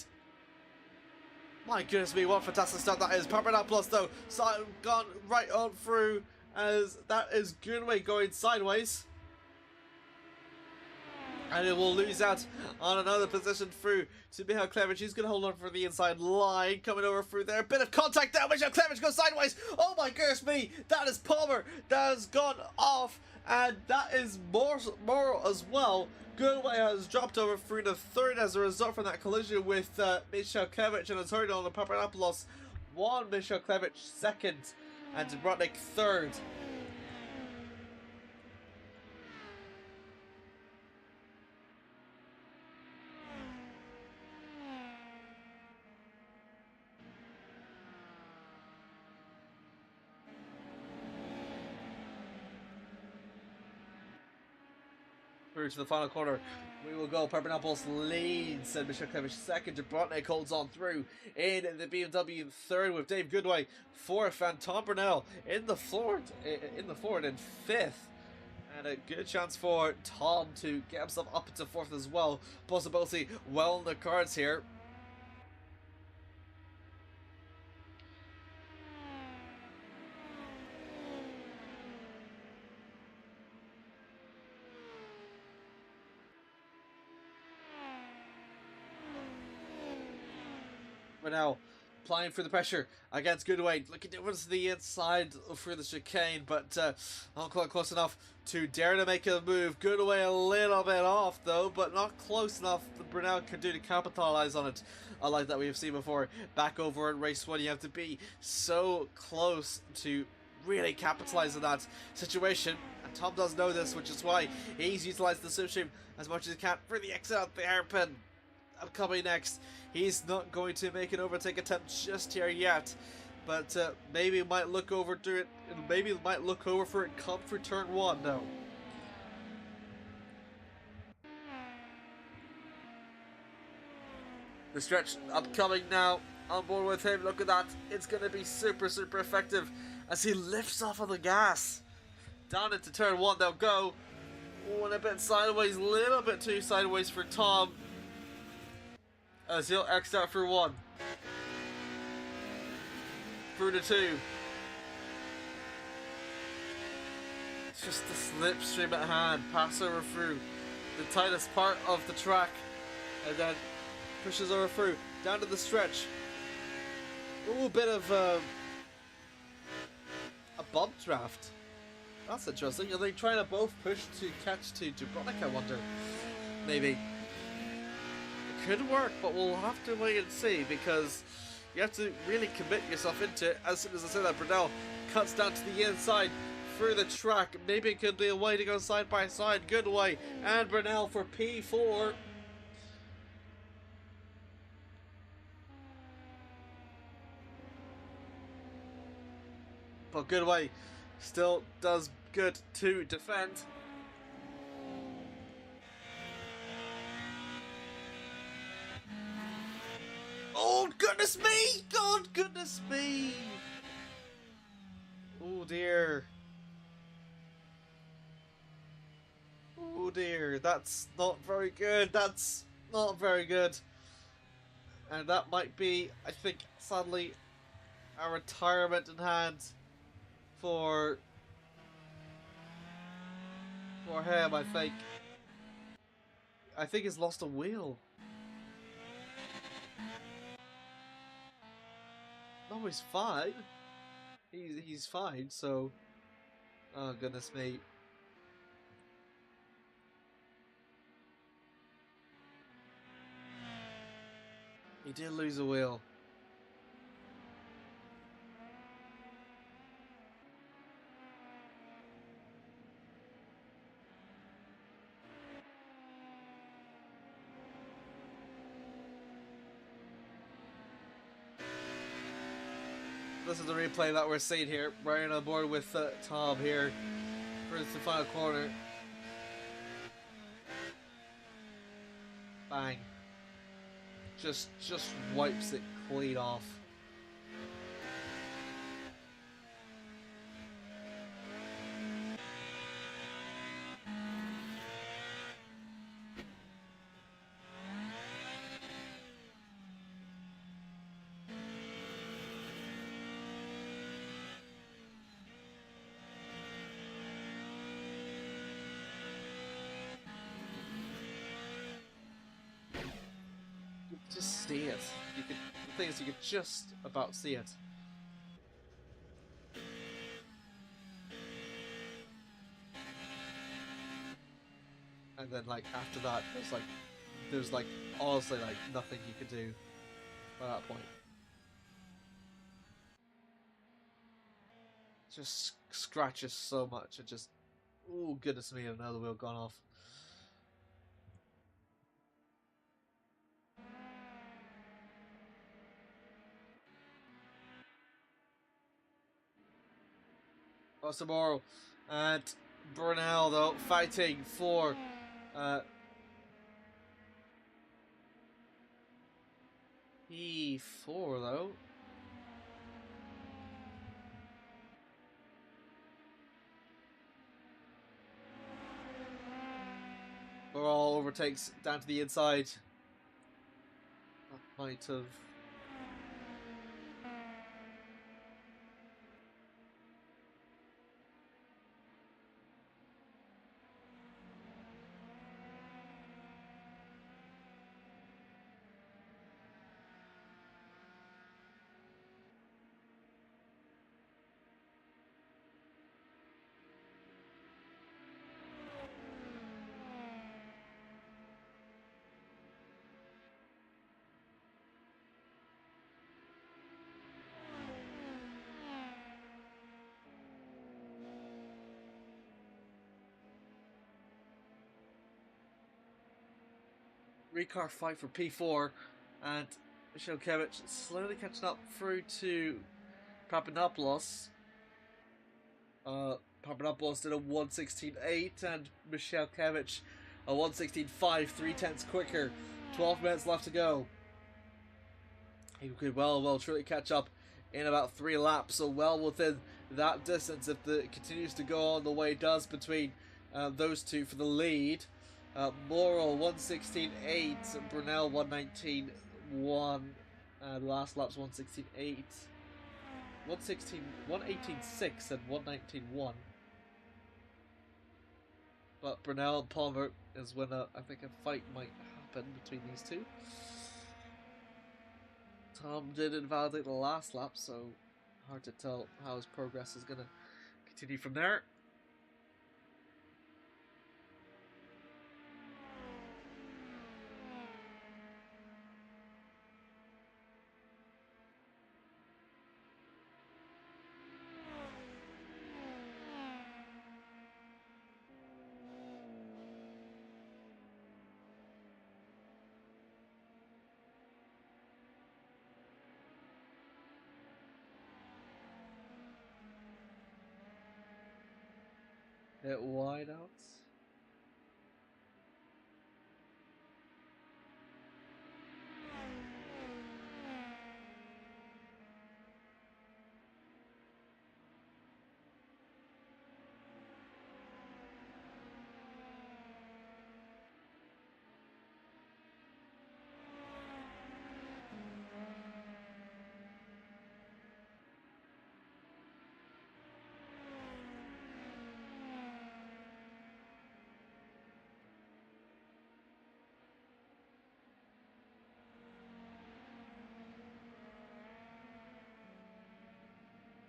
my goodness me, what a fantastic start that is. Papanopoulos though, gone right on through as that is Goodway going sideways. And it will lose out on another position through to Michal Klevich. He's going to hold on for the inside line. Coming over through there. A bit of contact there. Michal Klevich goes sideways. Oh my goodness me. That is Palmer. That has gone off. And that is more as well. Goodway has dropped over through the 3rd as a result from that collision with Michal Klevich and has hurried on to Papanopoulos 1, Michal Klevich 2nd, and Dubrovnik 3rd. Through to the final corner, we will go. Papanopoulos leads, and Michal Klevich 2nd. Dubrovnik holds on through in the BMW 3rd with Dave Goodway 4th, and Tom Brunel in the Ford in 5th. And a good chance for Tom to get himself up into 4th as well. Possibility well in the cards here. Now applying for the pressure against Goodway, looking towards the inside for the chicane, but not quite close enough to dare to make a move. Goodway a little bit off though, but not close enough that Brunel can do to capitalize on it. Unlike that we've seen before back over in race 1, you have to be so close to really capitalize on that situation, and Tom does know this, which is why he's utilized the slipstream as much as he can for the exit out the hairpin. Coming next, he's not going to make an overtake attempt just here yet, but maybe might look over to it. Maybe might look over for it come for turn 1. No. The stretch upcoming now. On board with him. Look at that. It's going to be super effective as he lifts off on the gas. Down into turn 1 they'll go. Oh, and a bit sideways, little bit too sideways for Tom. As he'll X out for 1. Through to 2. It's just the slipstream at hand. Pass over through the tightest part of the track. And then pushes over through. Down to the stretch. Ooh, a bit of a bump draft. That's interesting. Are they trying to both push to catch to Dubrovnik, I wonder? Maybe. Could work, but we'll have to wait and see, because You have to really commit yourself into it. As soon as I say that, Brunel cuts down to the inside through the track. Maybe it could be a way to go side by side. Good way. And Brunel for P4. But good way. Still does good to defend. Oh, goodness me! God, goodness me! Oh, dear. Oh, dear. That's not very good. That's not very good. And that might be, I think, sadly, a retirement in hand for him, I think. I think he's lost a wheel. No, he's fine. He's fine, so... Oh, goodness me. He did lose a wheel. This is the replay that we're seeing here. Right on board with Tom here for the final corner. Bang. Just wipes it clean off. Just see it. You could. The thing is, you could just about see it. And then, like after that, there's like honestly like nothing you could do by that point. Just scratches so much. It just, oh goodness me, another wheel gone off. Tomorrow, and Brunel though fighting for E4 though. All overtakes down to the inside. That might have. Recar fight for P4, and Michałkiewicz slowly catching up through to Papadopoulos. Papadopoulos did a 1:16.8 and Michałkiewicz a 1:16.5, 3/10 quicker. 12 minutes left to go. He could well truly catch up in about 3 laps, so well within that distance if it continues to go on the way it does between those two for the lead. Morrill 1:16.8, Brunel 1:19.1, and last lap's 1:16.8, 1:18.6 and 1:19.1. But Brunel and Palmer is when I think a fight might happen between these two. Tom did invalidate the last lap, so hard to tell how his progress is going to continue from there. Hit wide out.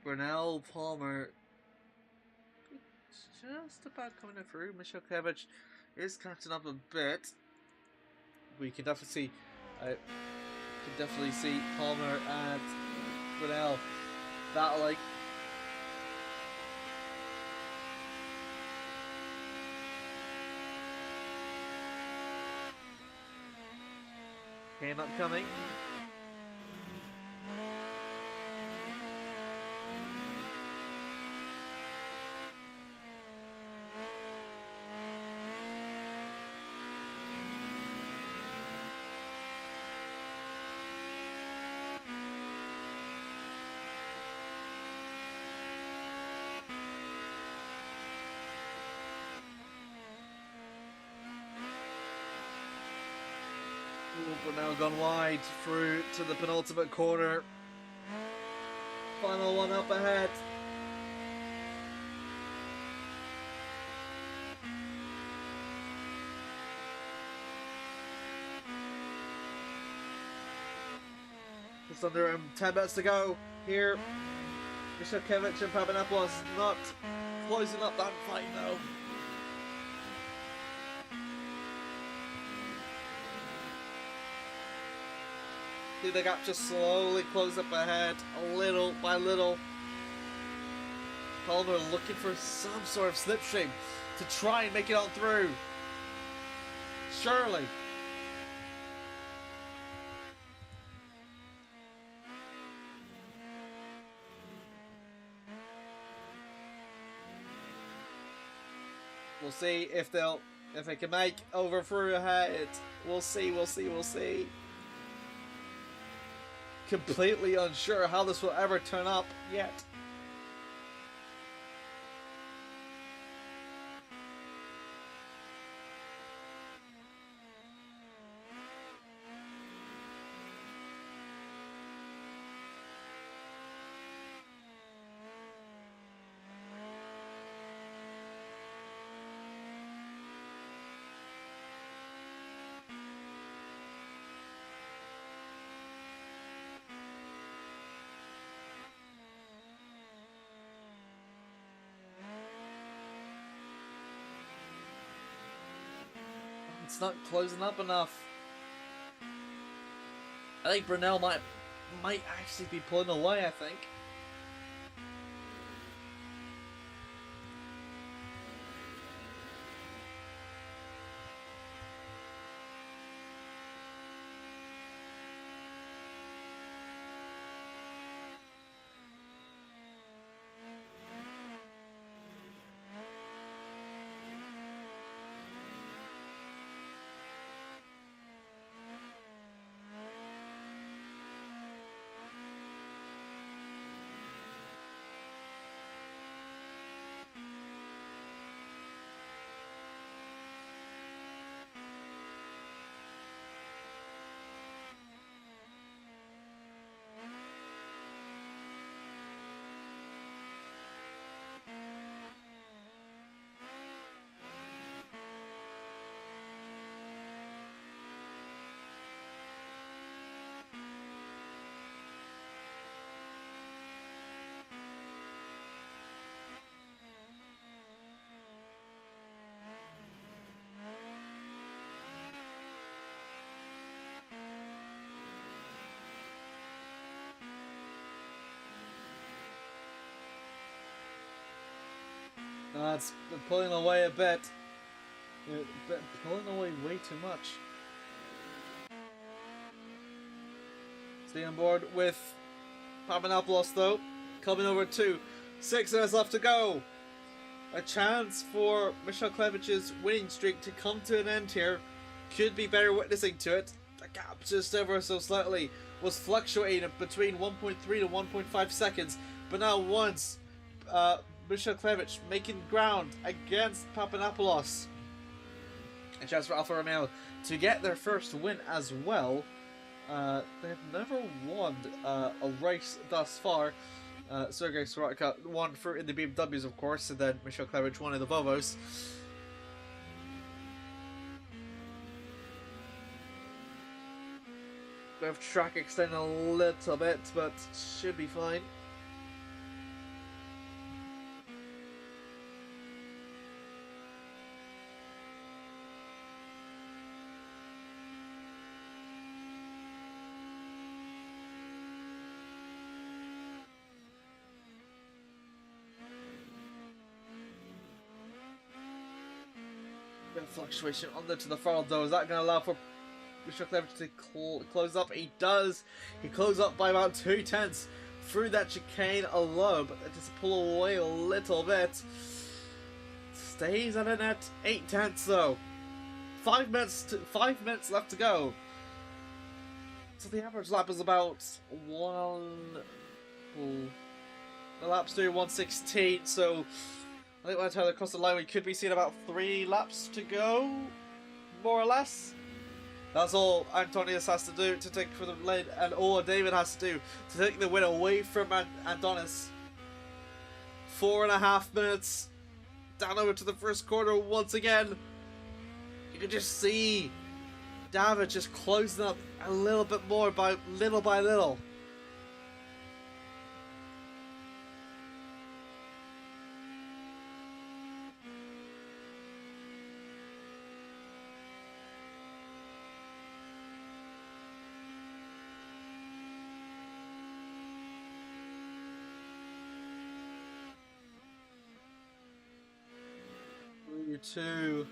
Brunel, Palmer, just about coming through. Mishalkiewicz is catching up a bit. We can definitely see, Palmer and Brunel battling. Kane upcoming. We're now gone wide through to the penultimate corner. Final one up ahead. Just under 10 minutes to go here. Mishalkiewicz and Papadopoulos not closing up that fight though. See the gap just slowly close up ahead, little by little. Palmer looking for some sort of slipstream to try and make it on through. Surely. We'll see if they can make over through ahead. We'll see. Completely unsure how this will ever turn up yet. It's not closing up enough. I think Brunel might actually be pulling away, I think. It's pulling away a bit. Pulling away way too much. Stay on board with Papadopoulos though. Coming over to 6 minutes left to go. a chance for Michal Klevich's winning streak to come to an end here. Could be better witnessing to it. The gap just ever so slightly was fluctuating between 1.3 to 1.5 seconds, but now once Michal Klevich making ground against Papadopoulos. A chance for Alfa Romeo to get their first win as well. They have never won a race thus far. Sergei Soroka won in the BMWs, of course, and then Michal Klevich won in the Volvos. We have track extending a little bit, but should be fine. Bit of fluctuation under to the front though. Is that going to allow for Michal Klevich to close up? He does. He closes up by about 2/10 through that chicane alone, but just pull away a little bit. Stays at a net 8/10 though. 5 minutes left to go. So the average lap is about the laps through 1:16. So I think by the time they cross the line, we could be seeing about 3 laps to go, more or less. That's all Antonius has to do to take for the lead, and all David has to do to take the win away from Antonius. 4.5 minutes down over to the first corner once again. You can just see David just closing up a little bit more by little. Two.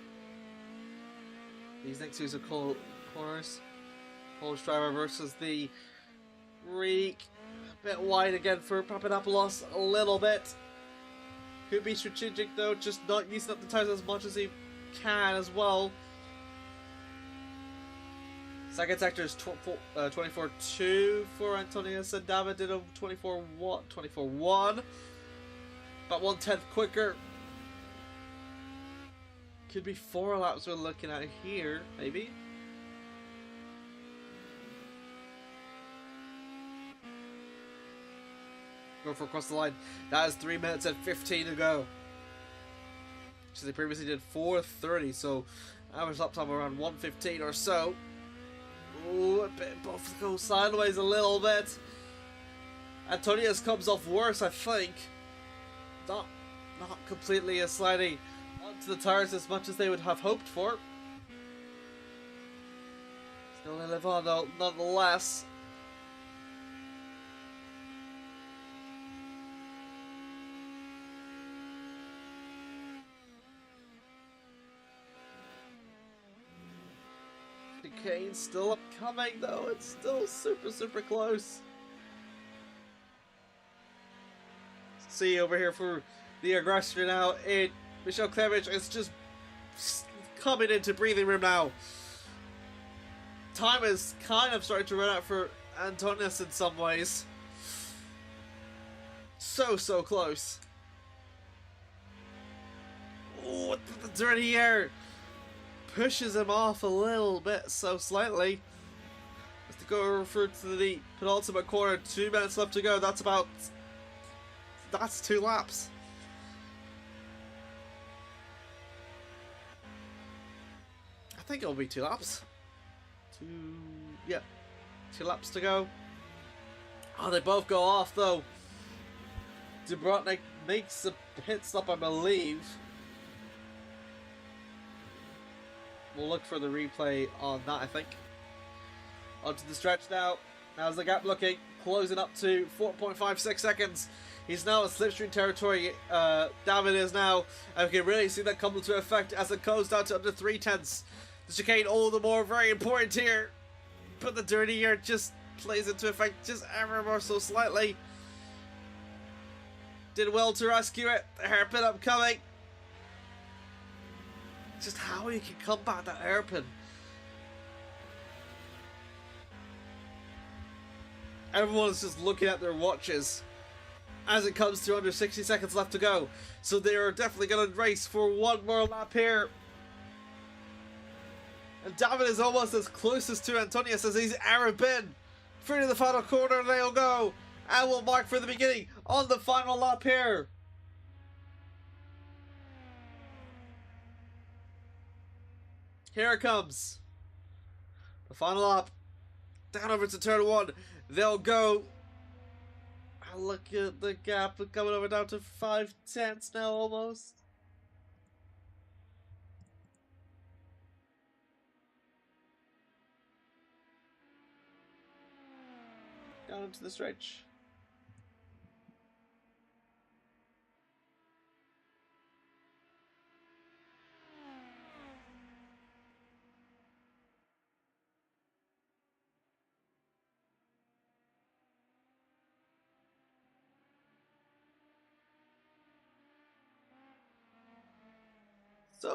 These next two are corners. Polish driver versus the Greek. A bit wide again for Papadopoulos, a little bit. Could be strategic though, just not using up the tires as much as he can as well. Second sector is 24.2 for Antonius, and David did a 24.1. About 1/10 quicker. Could be 4 laps we're looking at here, maybe. Go for across the line. That is 3 minutes and 15 to go. So they previously did 4:30, so average lap time around 1:15 or so. Ooh, a bit both go sideways a little bit. Antonius comes off worse, I think. Not completely a sliding onto the tires as much as they would have hoped for. Still gonna live on though, nonetheless. Kane's still upcoming though, it's still super close. See over here for the aggressor now, Michal Klevich is just coming into breathing room now. Time is kind of starting to run out for Antonius in some ways. So close. Oh, the dirty air pushes him off a little bit, so slightly. Has to go over to the penultimate corner. 2 minutes left to go. That's 2 laps. I think it'll be 2 laps. 2 laps to go. Oh, they both go off though. Dubrovnik makes a pit stop, I believe. We'll look for the replay on that, I think. Onto the stretch now. How's the gap looking? Closing up to 4.56 seconds. He's now in slipstream territory. David is now. And we can really see that come into effect as it goes down to under 3/10. The chicane all the more very important here. But the dirty air just plays into effect just ever more so slightly. Did well to rescue it. The hairpin upcoming. Just how he can combat that hairpin. Everyone's just looking at their watches as it comes to under 60 seconds left to go. So they are definitely going to race for one more lap here. And David is almost as closest to Antonius as he's ever been. Through to the final corner, they'll go. And we'll mark for the beginning on the final lap here. Here it comes. The final lap. Down over to turn 1. They'll go. And look at the gap coming over down to 5/10 now almost. Down into the stretch.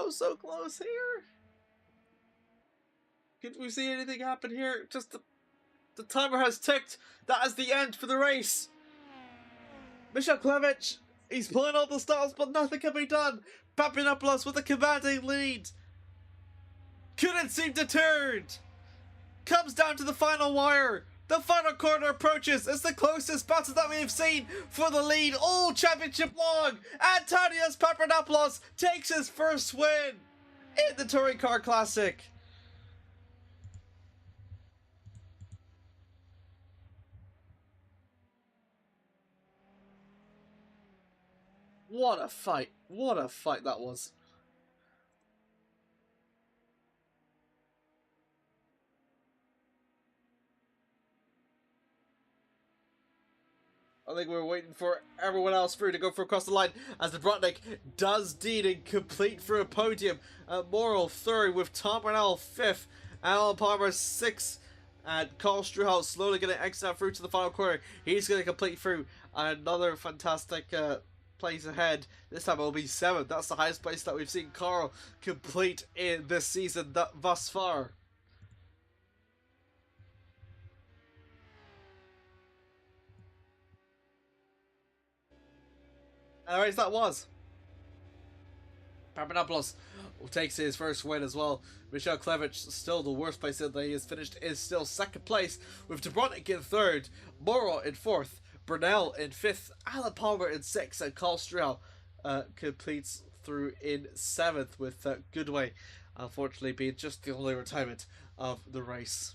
So close here. Could we see anything happen here? Just the timer has ticked. That is the end for the race. Michał Klevich, he's pulling all the stops, but nothing can be done. Papadopoulos with a commanding lead. Couldn't seem deterred. Comes down to the final wire. The final corner approaches. It's the closest battle that we've seen for the lead all championship long. Antonius Papadopoulos takes his first win in the Touring Car Classic. What a fight. What a fight that was. I think we're waiting for everyone else through to go for across the line as the Brotnik does deed and complete for a podium. Morrill third with Tom Burnell fifth, Alan Palmer sixth, and Carl Struhaus slowly going to exit out through to the final corner. He's going to complete through another fantastic place ahead. This time it will be seventh. That's the highest place that we've seen Carl complete in this season thus far. Alright, that was. Papadopoulos takes his first win as well. Michał Klevich, still the worst place that he has finished, is still second place, with Dubrovnik in third, Morrow in fourth, Brunel in fifth, Alan Palmer in sixth, and Carl Struhaus completes through in seventh, with Goodway unfortunately being just the only retirement of the race.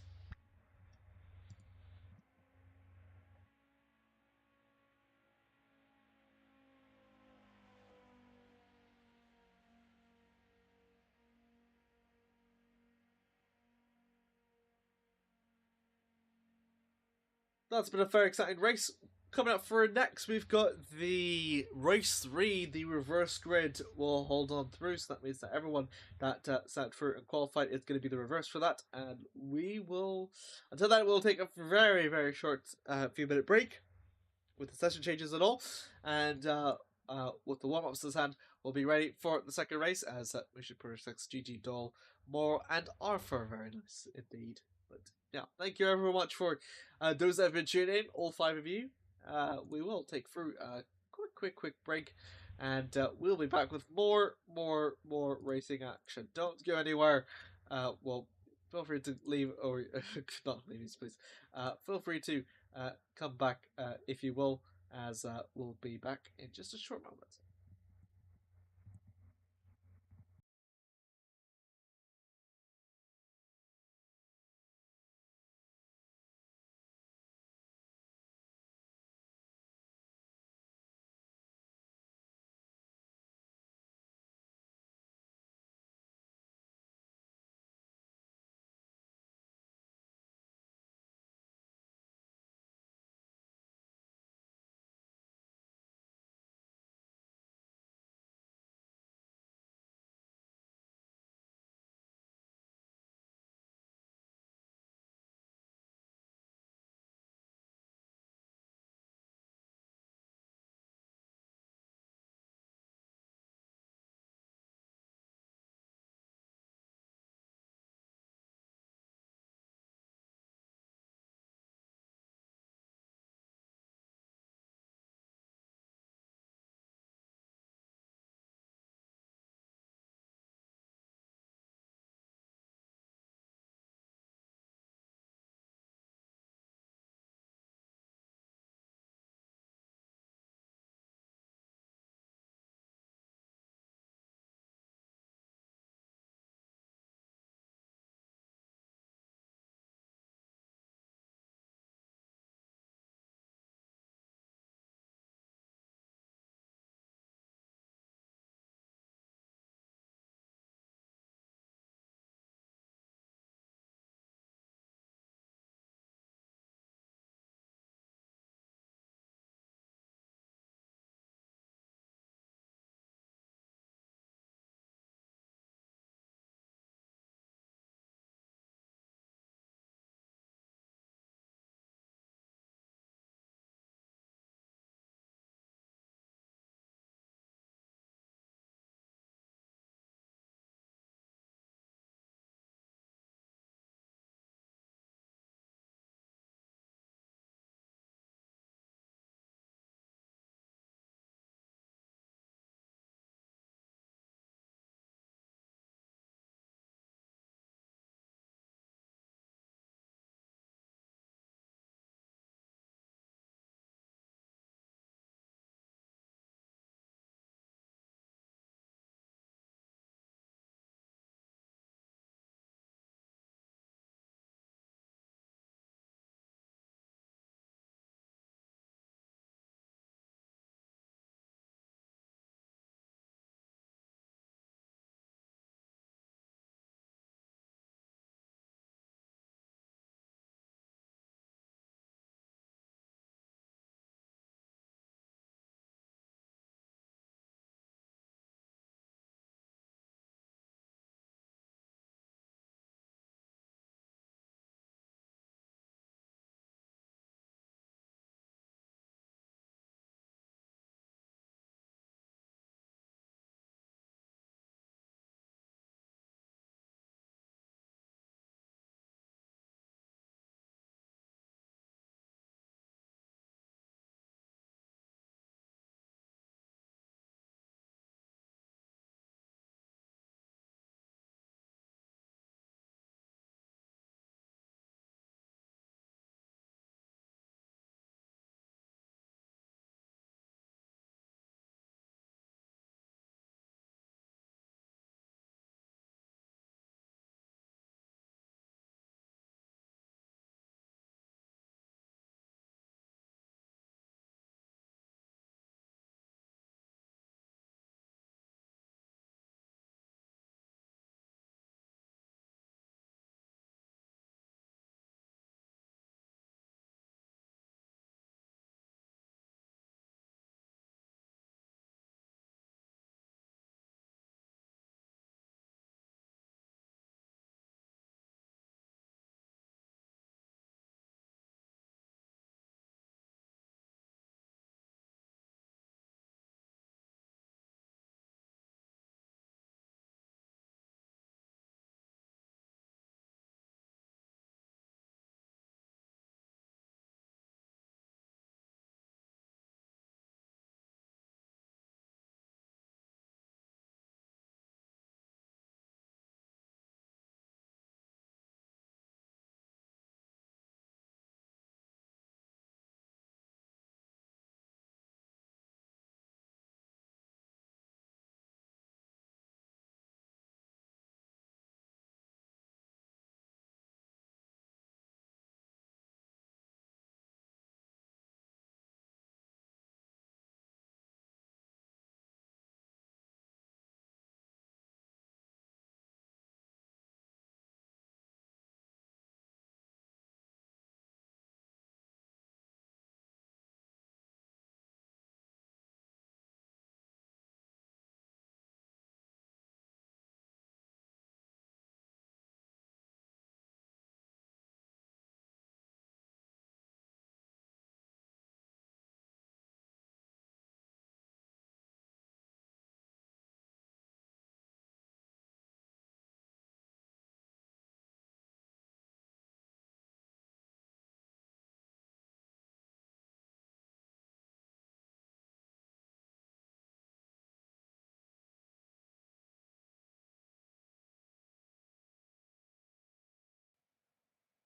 That's been a very exciting race. Coming up for next, we've got the race 3, the reverse grid will hold on through. So that means that everyone that sat through and qualified is going to be the reverse for that. And we will, until then, we'll take a very, very short few minute break with the session changes and all. And with the warm-ups in hand, we'll be ready for the second race as Mission Pro 6, GG Doll, Morrow, and Arthur. Very nice indeed. But yeah, thank you very much for those that have been tuning in, all 5 of you. We will take through a quick break, and we'll be back with more racing action. Don't go anywhere. Well, feel free to leave, or not leave, please. Feel free to come back if you will, as we'll be back in just a short moment.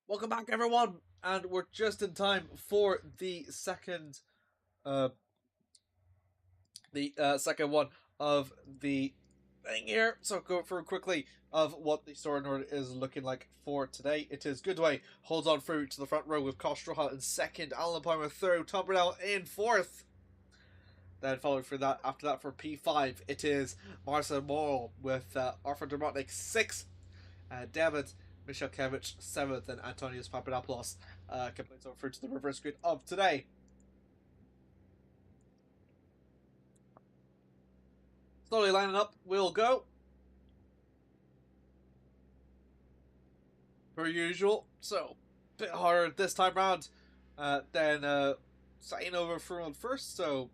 Welcome back, everyone, and we're just in time for the second second one of the thing here. So go through quickly of what the story order is looking like for today. It is Goodway holds on through to the front row with Kostroha in second, Alan Palmer third, Tom Brunel in fourth. Then following through that, after that for P5, it is Marcel Morel with Arthur Dermotnik sixth, David Michalkiewicz seventh, and Antonius Papadopoulos completes over through to the reverse grid of today. Slowly lining up, we'll go. Per usual, so a bit harder this time round than starting over through on first, so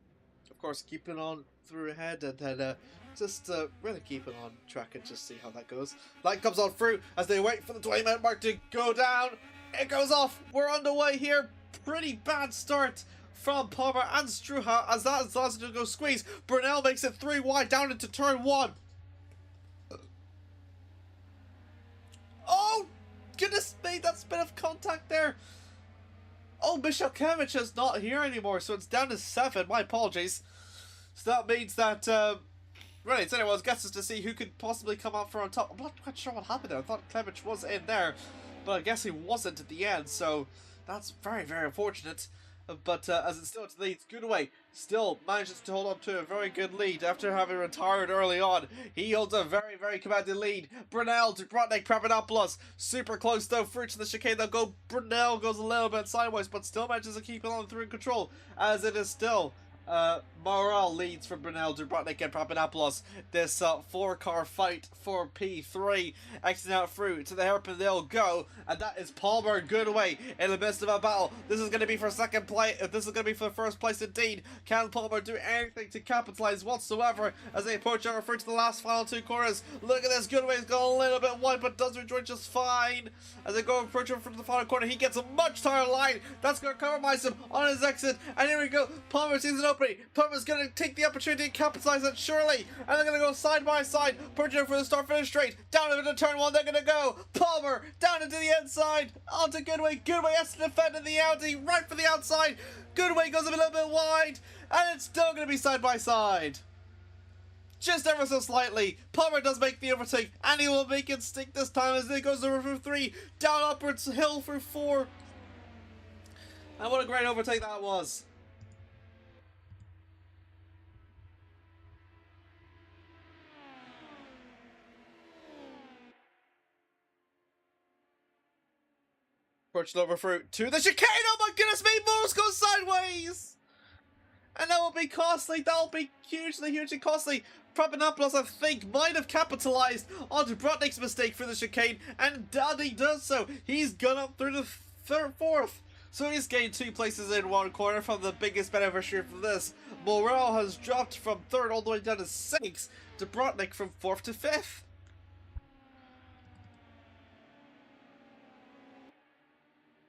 of course keeping on through ahead and then just really keeping on track and just see how that goes. Light comes on through as they wait for the 20-minute mark to go down. It goes off. We're underway here. Pretty bad start from Palmer and Struha as that is last to go squeeze. Brunel makes it 3 wide down into turn 1. Oh, goodness me, that's a bit of contact there. Oh, Michalkiewicz is not here anymore, so it's down to 7. My apologies. So that means that, really, it's anyone's guesses to see who could possibly come out for on top. I'm not quite sure what happened there. I thought Klevich was in there, but I guess he wasn't at the end, so that's very, very unfortunate. But as it still leads, Goodway still manages to hold on to a very good lead after having retired early on. He holds a very, very commanding lead. Brunel to Brotnik, Papadopoulos. Super close though, through to the chicane. They'll go. Brunel goes a little bit sideways, but still manages to keep it on through control. As it is still Morale leads from Brunel, Dubrovnik and Papadopoulos. This 4-car fight for P3. Exiting out through to the hairpin they'll go. And that is Palmer Goodway in the midst of a battle. This is going to be for second place. This is going to be for first place indeed. Can Palmer do anything to capitalize whatsoever as they approach over through to the last final 2 corners? Look at this. Goodway's gone a little bit wide but does rejoin just fine. As they go approach over to the final corner, he gets a much tighter line. That's going to compromise him on his exit. And here we go. Palmer sees an opening. Palmer's going to take the opportunity and capitalize it surely. And they're going to go side by side. Approaching for the start finish straight. Down into turn 1. They're going to go. Palmer down into the inside. Onto Goodway. Goodway has to defend in the outie. Right for the outside. Goodway goes a little bit wide. And it's still going to be side by side. Just ever so slightly. Palmer does make the overtake. And he will make it stick this time as he goes over through 3. Down upwards hill for 4. And what a great overtake that was. Approaching over through to the chicane. Oh my goodness me, Moose goes sideways. And that will be costly. That will be hugely, hugely costly. Papadopoulos, I think, might have capitalized onto Brotnik's mistake for the chicane. And Daddy does so. He's gone up through the fourth. So he's gained 2 places in 1 corner from the biggest beneficiary from this. Morel has dropped from 3rd all the way down to 6th. To Brotnik from 4th to 5th.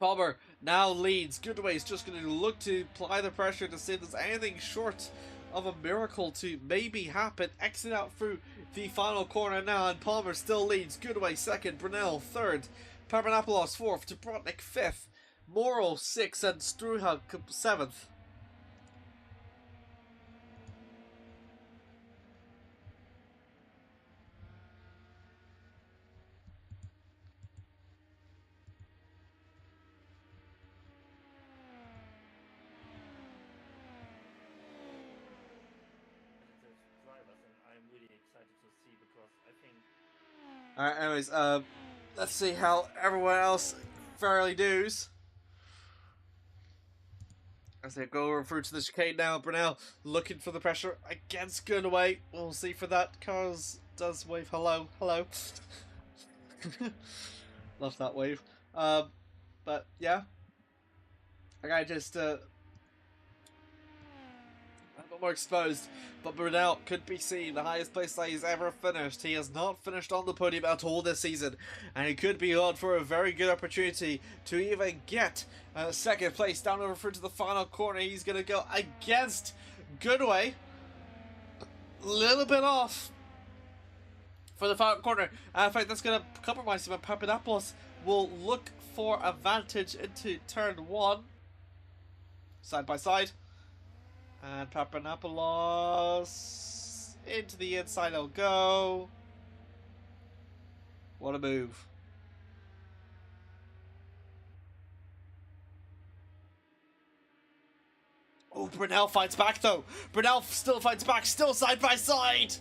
Palmer now leads. Goodway's just going to look to apply the pressure to see if there's anything short of a miracle to maybe happen. Exit out through the final corner now, and Palmer still leads. Goodway 2nd, Brunel 3rd, Papadopoulos 4th, Dubrovnik 5th, Morrow 6th, and Struha 7th. Alright, anyways, let's see how everyone else fairly does. As they go over through to the chicane now, Brunel looking for the pressure against Goodway. We'll see for that. Cars does wave hello, hello. Love that wave. But yeah, I gotta just a bit more exposed. But Brunel could be seen the highest place that he's ever finished. He has not finished on the podium at all this season, and he could be on for a very good opportunity to even get 2nd place down over through to the final corner. He's going to go against Goodway. A little bit off for the final corner. In fact, that's going to compromise him. And Papadopoulos will look for advantage into turn 1. Side by side. And Papanopoulos into the inside he'll go. What a move. Oh, Brunel fights back though. Brunel still fights back, still side by side.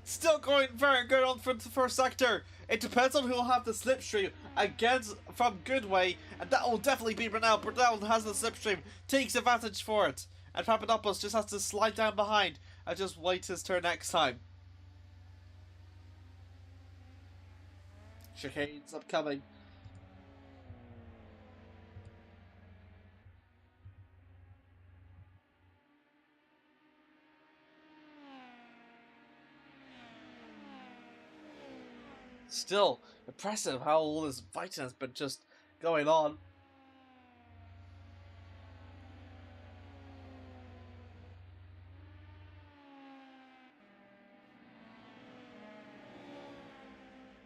Still going very good on for the first sector. It depends on who will have the slipstream against from Goodway, and that will definitely be Brunel. Brunel has the slipstream, takes advantage for it, and Papadopoulos just has to slide down behind and just wait his turn next time. Chicane's upcoming. Still impressive how all this fighting has been just going on.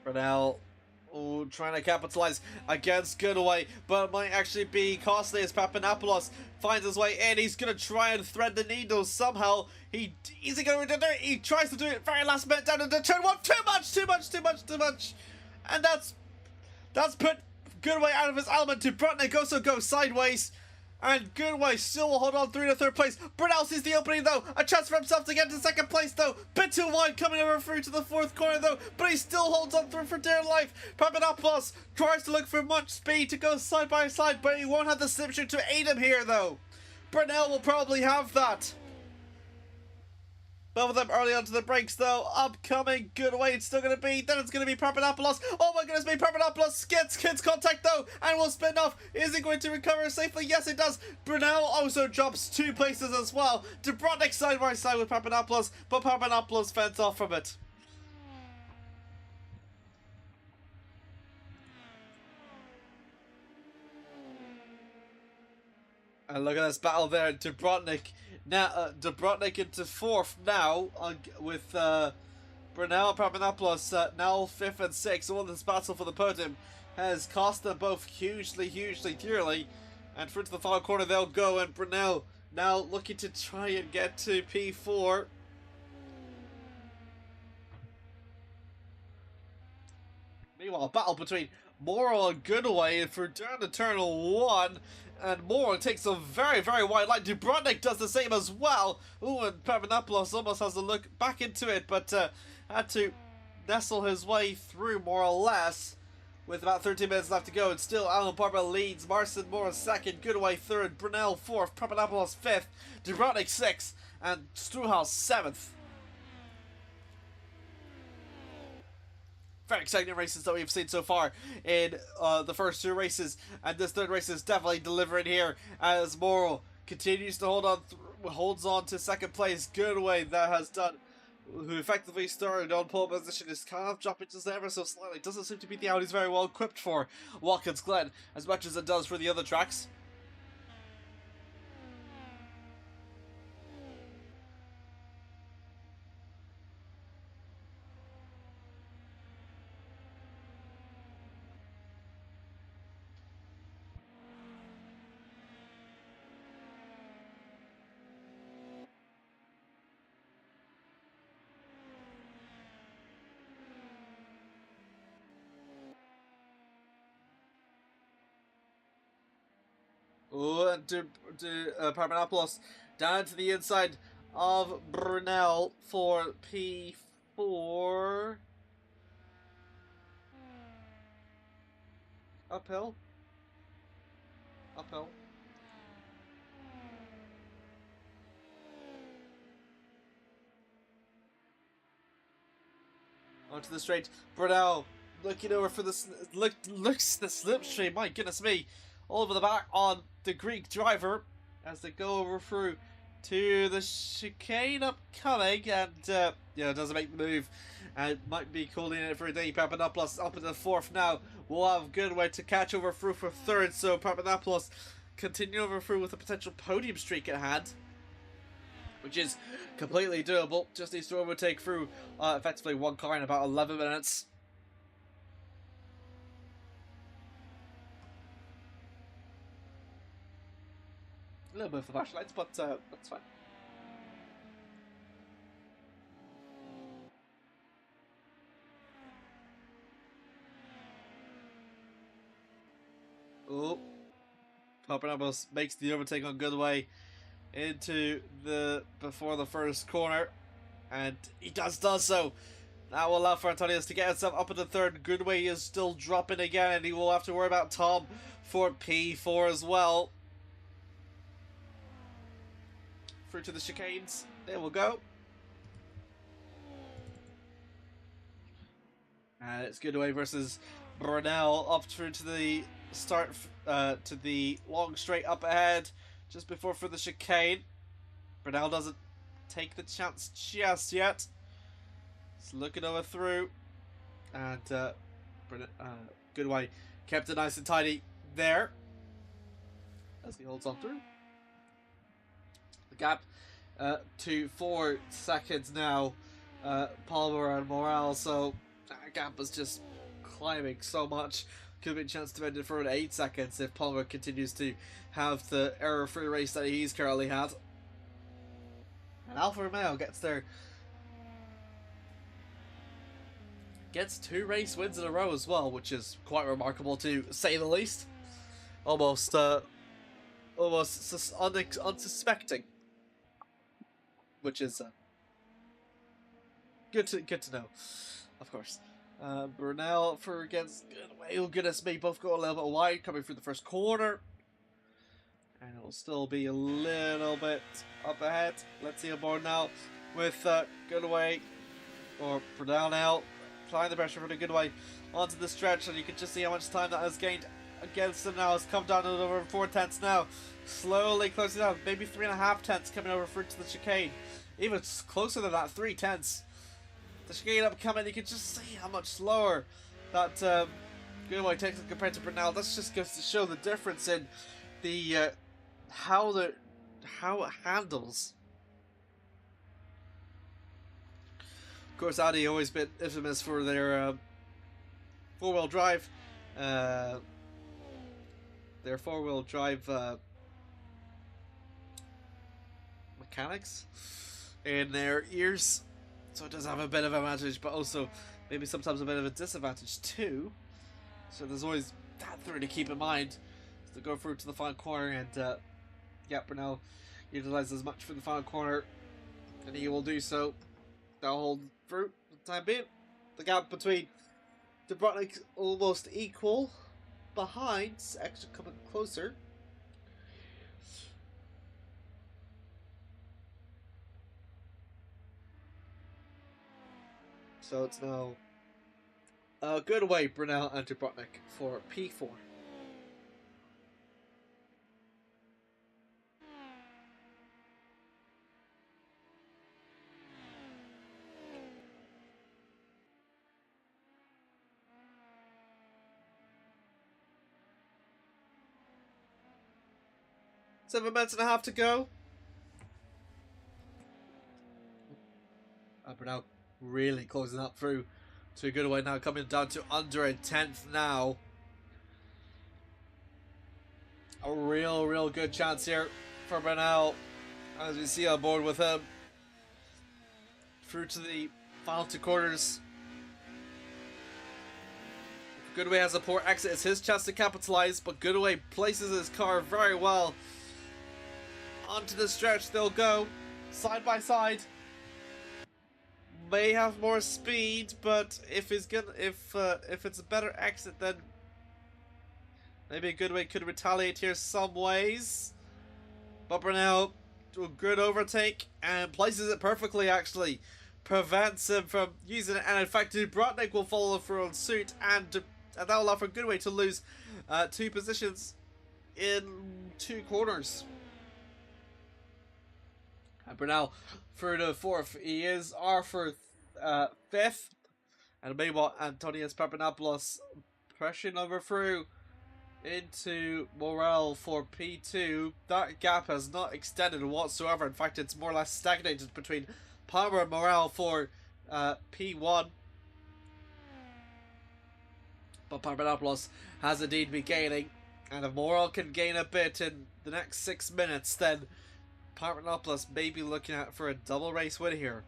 Brunel, trying to capitalize against Goodway, but it might actually be costly as Papanopoulos finds his way in. He's going to try and thread the needle somehow. Is he going to do it? He tries to do it very last minute down into turn 1. Too much. And that's put Goodway out of his element. Dubrovnik also goes sideways. And Goodway still will hold on through to third place. Brunel sees the opening though. A chance for himself to get to second place though. Bit too wide coming over through to the fourth corner though. But he still holds on through for dear life. Papadopoulos tries to look for much speed to go side by side. But he won't have the slipstream to aid him here though. Brunel will probably have that. Both of them early onto the brakes though. Upcoming Goodway it's still going to be. Then it's going to be Papadopoulos. Oh my goodness me. Papadopoulos gets contact though. And will spin off. Is he going to recover safely? Yes it does. Brunel also drops 2 places as well. Dubrovnik side by side with Papadopoulos. But Papadopoulos fends off from it. And look at this battle there. Dubrovnik. Now, Dubrovnik into 4th now, with Brunel and Papadopoulos now 5th and 6th. All this battle for the podium has cost them both hugely dearly. And through to the final corner they'll go, and Brunel now looking to try and get to P4. Meanwhile, battle between Morrow and Goodway for down to turn 1. And Morrow takes a very wide line. Dubrovnik does the same as well. Ooh, and Papadopoulos almost has to look back into it, but had to nestle his way through more or less. With about 13 minutes left to go, and still Alan Barber leads. Marcin Morrow 2nd, Goodway 3rd, Brunel 4th, Papadopoulos 5th, Dubrovnik 6th, and Struhaus 7th. Very exciting races that we've seen so far in the first 2 races, and this 3rd race is definitely delivering here as Morrow continues to holds on to 2nd place. Goodway that has done, who effectively started on pole position, is kind of dropping just ever so slightly. Doesn't seem to be the Audi's very well equipped for Watkins Glen as much as it does for the other tracks. Ooh, and Papadopoulos down to the inside of Brunel for P4. Uphill. Onto the straight. Brunel looking over for the looks the slipstream. My goodness me. All over the back on the Greek driver as they go over through to the chicane upcoming, and yeah, doesn't make the move. And might be calling it for a day. Papadopoulos up in the 4th now. We'll have Goodway to catch over through for 3rd, so Papadopoulos continue over through with a potential podium streak at hand, which is completely doable. Just needs to overtake through effectively 1 car in about 11 minutes. A little bit of the flashlights, but that's fine. Oh, Papadopoulos makes the overtake on Goodway into before the first corner, and he does so. That will allow for Antonius to get himself up in the third. Goodway is still dropping again, and he will have to worry about Tom for P4 as well. Through to the chicanes. There we'll go. And it's Goodway versus Brunel up through to the start, to the long straight up ahead, just before for the chicane. Brunel doesn't take the chance just yet. He's looking over through, and Goodway kept it nice and tidy there as he holds on through. The gap to 4 seconds now, Palmer and Morale, so that gap is just climbing so much. Could be a chance to end it for 8 seconds if Palmer continues to have the error-free race that he's currently had. And Alfa Romeo gets 2 race wins in a row as well, which is quite remarkable to say the least. Almost unsuspecting, which is good to know, of course. Brunel for against Goodway. Oh goodness me, both go a little bit wide coming through the first corner, and it'll still be a little bit up ahead. Let's see aboard now with Goodway or Brunel now applying the pressure for the Goodway onto the stretch, and you can just see how much time that has gained against him now. It's come down to over 4 tenths now, slowly closing down, maybe 3.5 tenths coming over through to the chicane, even closer than that, 3 tenths. The chicane upcoming, you can just see how much slower that Goodway takes it compared to Brunel. That's just goes to show the difference in the how it handles. Of course, Audi always been infamous for their 4-wheel drive. Their 4-wheel drive mechanics in their ears, so it does have a bit of an advantage, but also maybe sometimes a bit of a disadvantage too. So there's always that thing to keep in mind to go through to the final corner, and yeah, Brunel utilizes as much for the final corner, and he will do so. They'll hold through for the time being. The gap between Dubrovnik almost equal. Behind, actually coming closer. So it's now Goodway, Brunel, and Dubrovnik for P4. Seven minutes and a half to go. Brunel really closing up through to Goodway now, coming down to under a 10th now. A real good chance here for Brunel, as we see on board with him through to the final 2 quarters. If Goodway has a poor exit, it's his chance to capitalize, but Goodway places his car very well onto the stretch. They'll go side by side. May have more speed, but if it's a better exit, then maybe Goodway could retaliate here some ways. But Brunel do a good overtake and places it perfectly, actually. Prevents him from using it, and in fact Dubrovnik will follow through on suit, and that will allow for Goodway to lose 2 positions in 2 corners. Brunel through to 4th. He is for 5th. And meanwhile, Antonius Papadopoulos pressing over through into Morale for P2. That gap has not extended whatsoever. In fact, it's more or less stagnated between Palmer and Morale for P1. But Papadopoulos has indeed been gaining And if Morel can gain a bit in the next 6 minutes, then Papadopoulos may be looking at for a double race win here.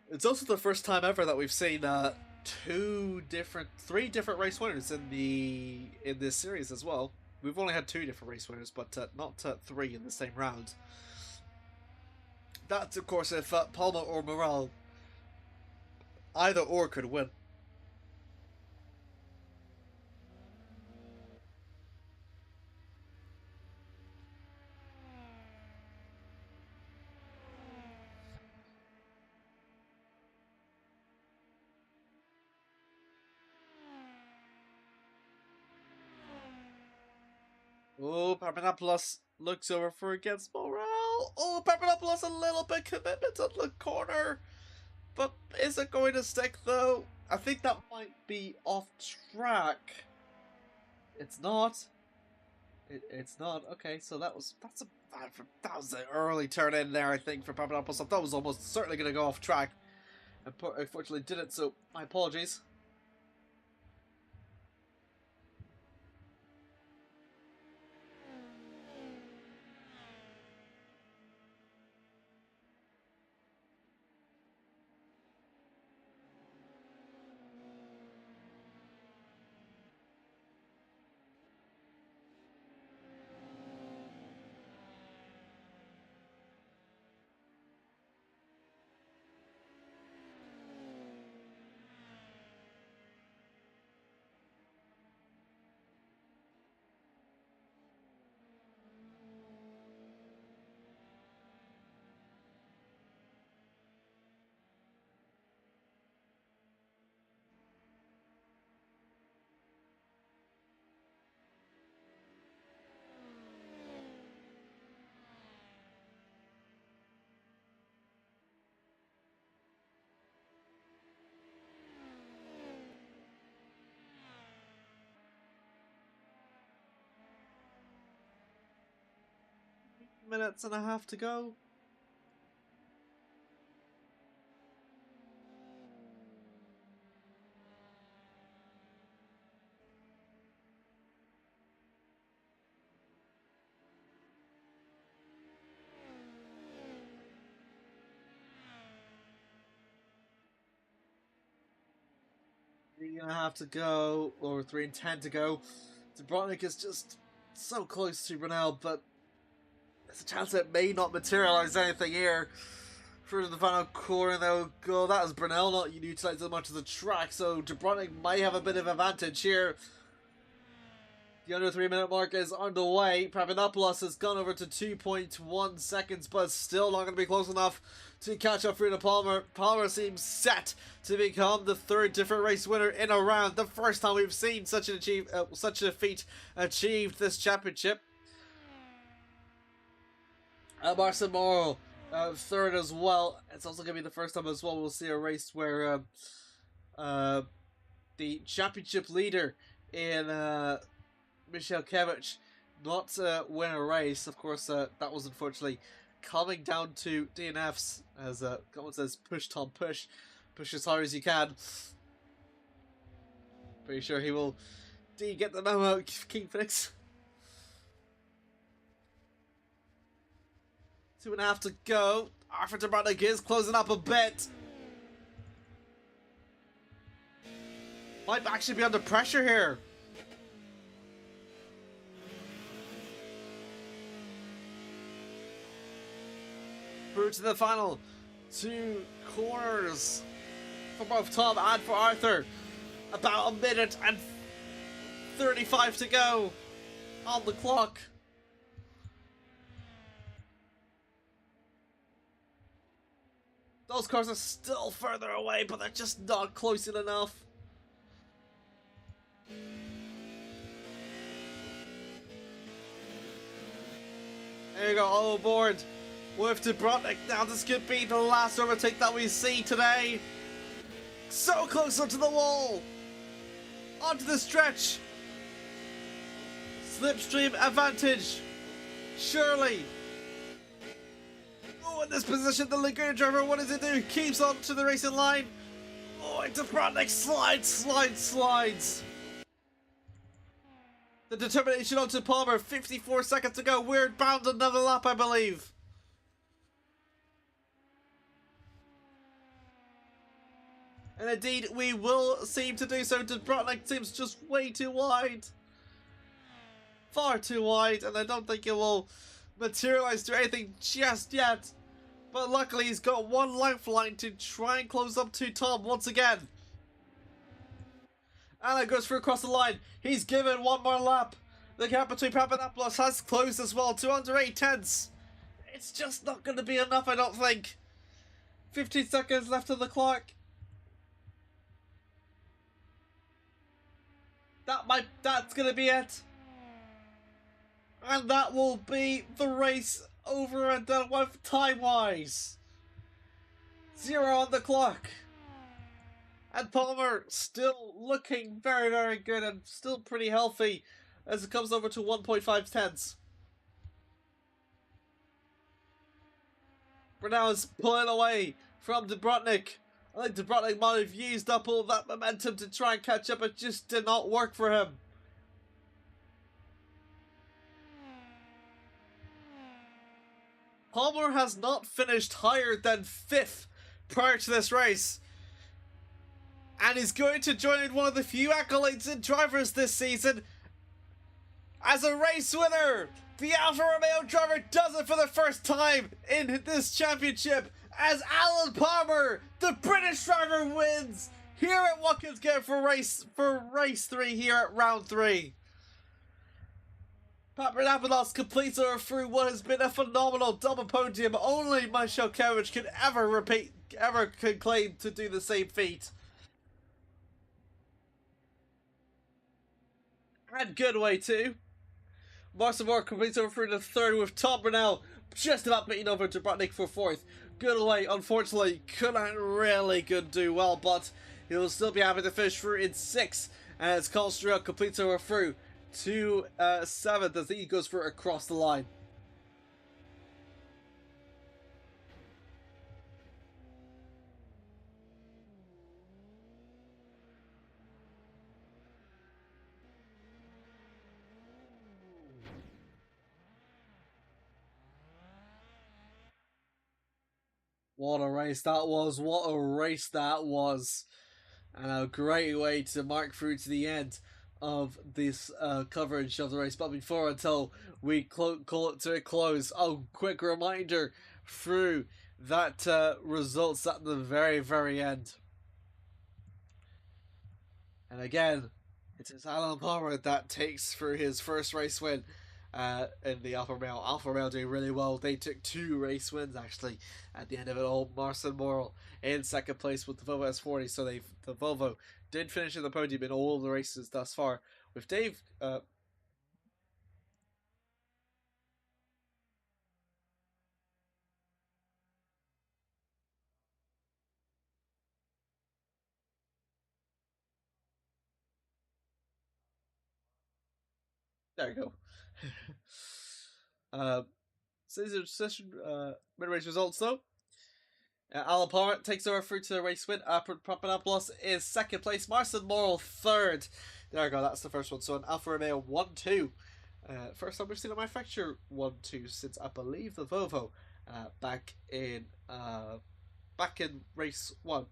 It's also the first time ever that we've seen three different race winners in this series as well. We've only had 2 different race winners, but not 3 in the same round. That's of course if Palmer or Morel, either or could win. Oh, Papadopoulos looks over for against Morel. Oh, Papadopoulos a little bit commitment on the corner. But is it going to stick though? I think that might be off track. It's not. It's not. Okay, so that was an early turn in there, I think, for Papadopoulos. I thought it was almost certainly going to go off track. And unfortunately didn't, so my apologies. Minutes and a half to go. Three and a half to go, or 3 and 10 to go. Dubrovnik is just so close to Brunel, but there's a chance it may not materialise anything here. Through the final corner, though, go. That was Brunel not utilised as much as the track, so Dubrovnik might have a bit of advantage here. The under 3 minute mark is underway. Papadopoulos has gone over to 2.1 seconds, but still not going to be close enough to catch up through to Palmer. Palmer seems set to become the 3rd different race winner in a round. The first time we've seen such a feat achieved this championship. Marcin Morel, 3rd as well. It's also going to be the first time as well we'll see a race where the championship leader in Michał Kiewicz not win a race. Of course, that was unfortunately coming down to DNFs, as Glen says, push Tom, push as hard as you can. Pretty sure he will get the memo, King Phoenix. 2.5 to go. Arthur Dubrovnik is closing up a bit. Might actually be under pressure here. Through to the final 2 corners for both Tom and for Arthur. About 1 minute and 35 to go on the clock. Those cars are still further away, but they're just not close enough. There you go, all aboard with Dubrovnik. Now this could be the last overtake that we see today. So close onto the wall. Onto the stretch. Slipstream advantage. Surely. Oh, in this position, the Laguna driver, what does it do? Keeps on to the racing line. Oh, into Brodnik, slides. The determination onto Palmer, 54 seconds to go. We're bound another lap, I believe. And indeed, we will seem to do so. Brodnik seems just way too wide. Far too wide, and I don't think it will materialize to anything just yet. But luckily, he's got one lifeline to try and close up to Tom once again. And it goes through across the line. He's given one more lap. The gap between Papadopoulos has closed as well to under 8 tenths. It's just not going to be enough, I don't think. 15 seconds left on the clock. That's going to be it. And that will be the race over and done with time-wise. 0 on the clock. And Palmer still looking very, very good and still pretty healthy as it comes over to 1.5 tenths. Brunel is pulling away from Dubrovnik. I think Dubrovnik might have used up all that momentum to try and catch up. It just did not work for him. Palmer has not finished higher than 5th prior to this race. And is going to join in one of the few accolades in drivers this season as a race winner. The Alfa Romeo driver does it for the first time in this championship as Alan Palmer, the British driver, wins here at Watkins Glen for race 3 here at round 3. Papadopoulos completes over through what has been a phenomenal double podium. Only Mashalkiewicz could ever claim to do the same feat. And Goodway too. Marcelmore completes over through the 3rd with Tom Brunel just about beating over Dubrovnik for 4th. Goodway unfortunately couldn't really do well, but he'll still be happy to finish through in 6th as Carl Struck completes over through to 7th as he goes through across the line. What a race that was. What a race that was. And a great way to mark through to the end of this coverage of the race. But before until we call it to a close, quick reminder through that results at the very, very end. And again, it is Alan Palmer that takes through his first race win in the Alfa Romeo. Alfa Romeo doing really well. They took 2 race wins actually at the end of it all. Marcin Morel in 2nd place with the Volvo S40. So the Volvo did finish in the podium in all the races thus far. With Dave there you go. Session mid-race results though. Alan Palmer takes over through to the race win. Papadopoulos is 2nd place. Marcin Morel 3rd. There we go, that's the first one. So an Alfa Romeo 1-2. First time we've seen a manufacturer 1-2 since I believe the Volvo back in race 1.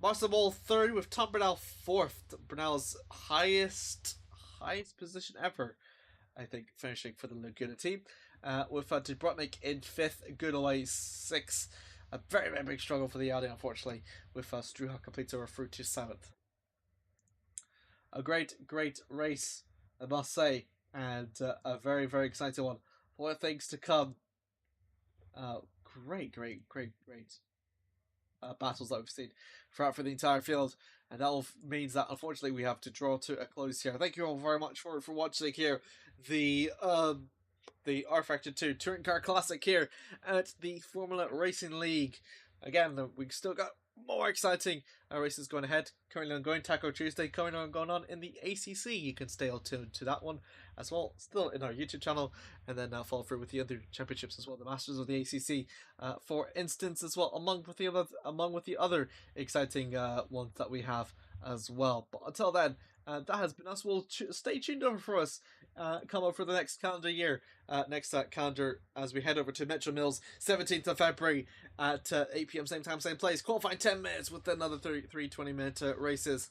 Marcin Morel 3rd with Tom Brunel 4th. Brunel's highest position ever, I think, finishing for the Laguna team. With Dubrovnik in 5th, Goodaway 6th. A very, very big struggle for the Audi, unfortunately, with Struha completes over through to 7th. A great race, I must say, and a very, very exciting one. More things to come. Great battles that we've seen throughout for the entire field, and that means that unfortunately we have to draw to a close here. Thank you all very much for watching here the rFactor 2 Touring Car Classic here at the Formula Racing League. Again, we still got more exciting races going ahead. Currently ongoing Taco Tuesday going on in the ACC. You can stay tuned to that one as well, still in our YouTube channel, and then follow through with the other championships as well, the Masters of the ACC, for instance, as well, among with the other exciting ones that we have as well. But until then, that has been us. We'll stay tuned over for us. Come over for the next calendar year, next calendar, as we head over to Metro Mills, 17th of February at 8 p.m. same time, same place. Qualifying 10 minutes with another 3 20-minute races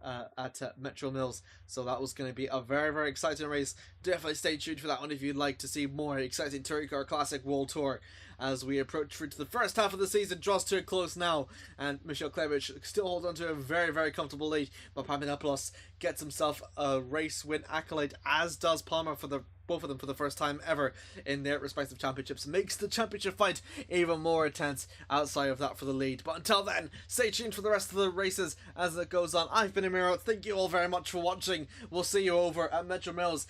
at Metro Mills. So that was going to be a very, very exciting race. Definitely stay tuned for that one if you'd like to see more exciting Touring Car Classic World Tour as we approach through to the first half of the season. Draws to a close now, and Michel Klevich still holds on to a very, very comfortable lead, but Papadopoulos gets himself a race win accolade, as does Palmer, for both of them for the first time ever in their respective championships. Makes the championship fight even more intense outside of that for the lead. But until then, stay tuned for the rest of the races as it goes on. I've been Amiro. Thank you all very much for watching. We'll see you over at Metro Mills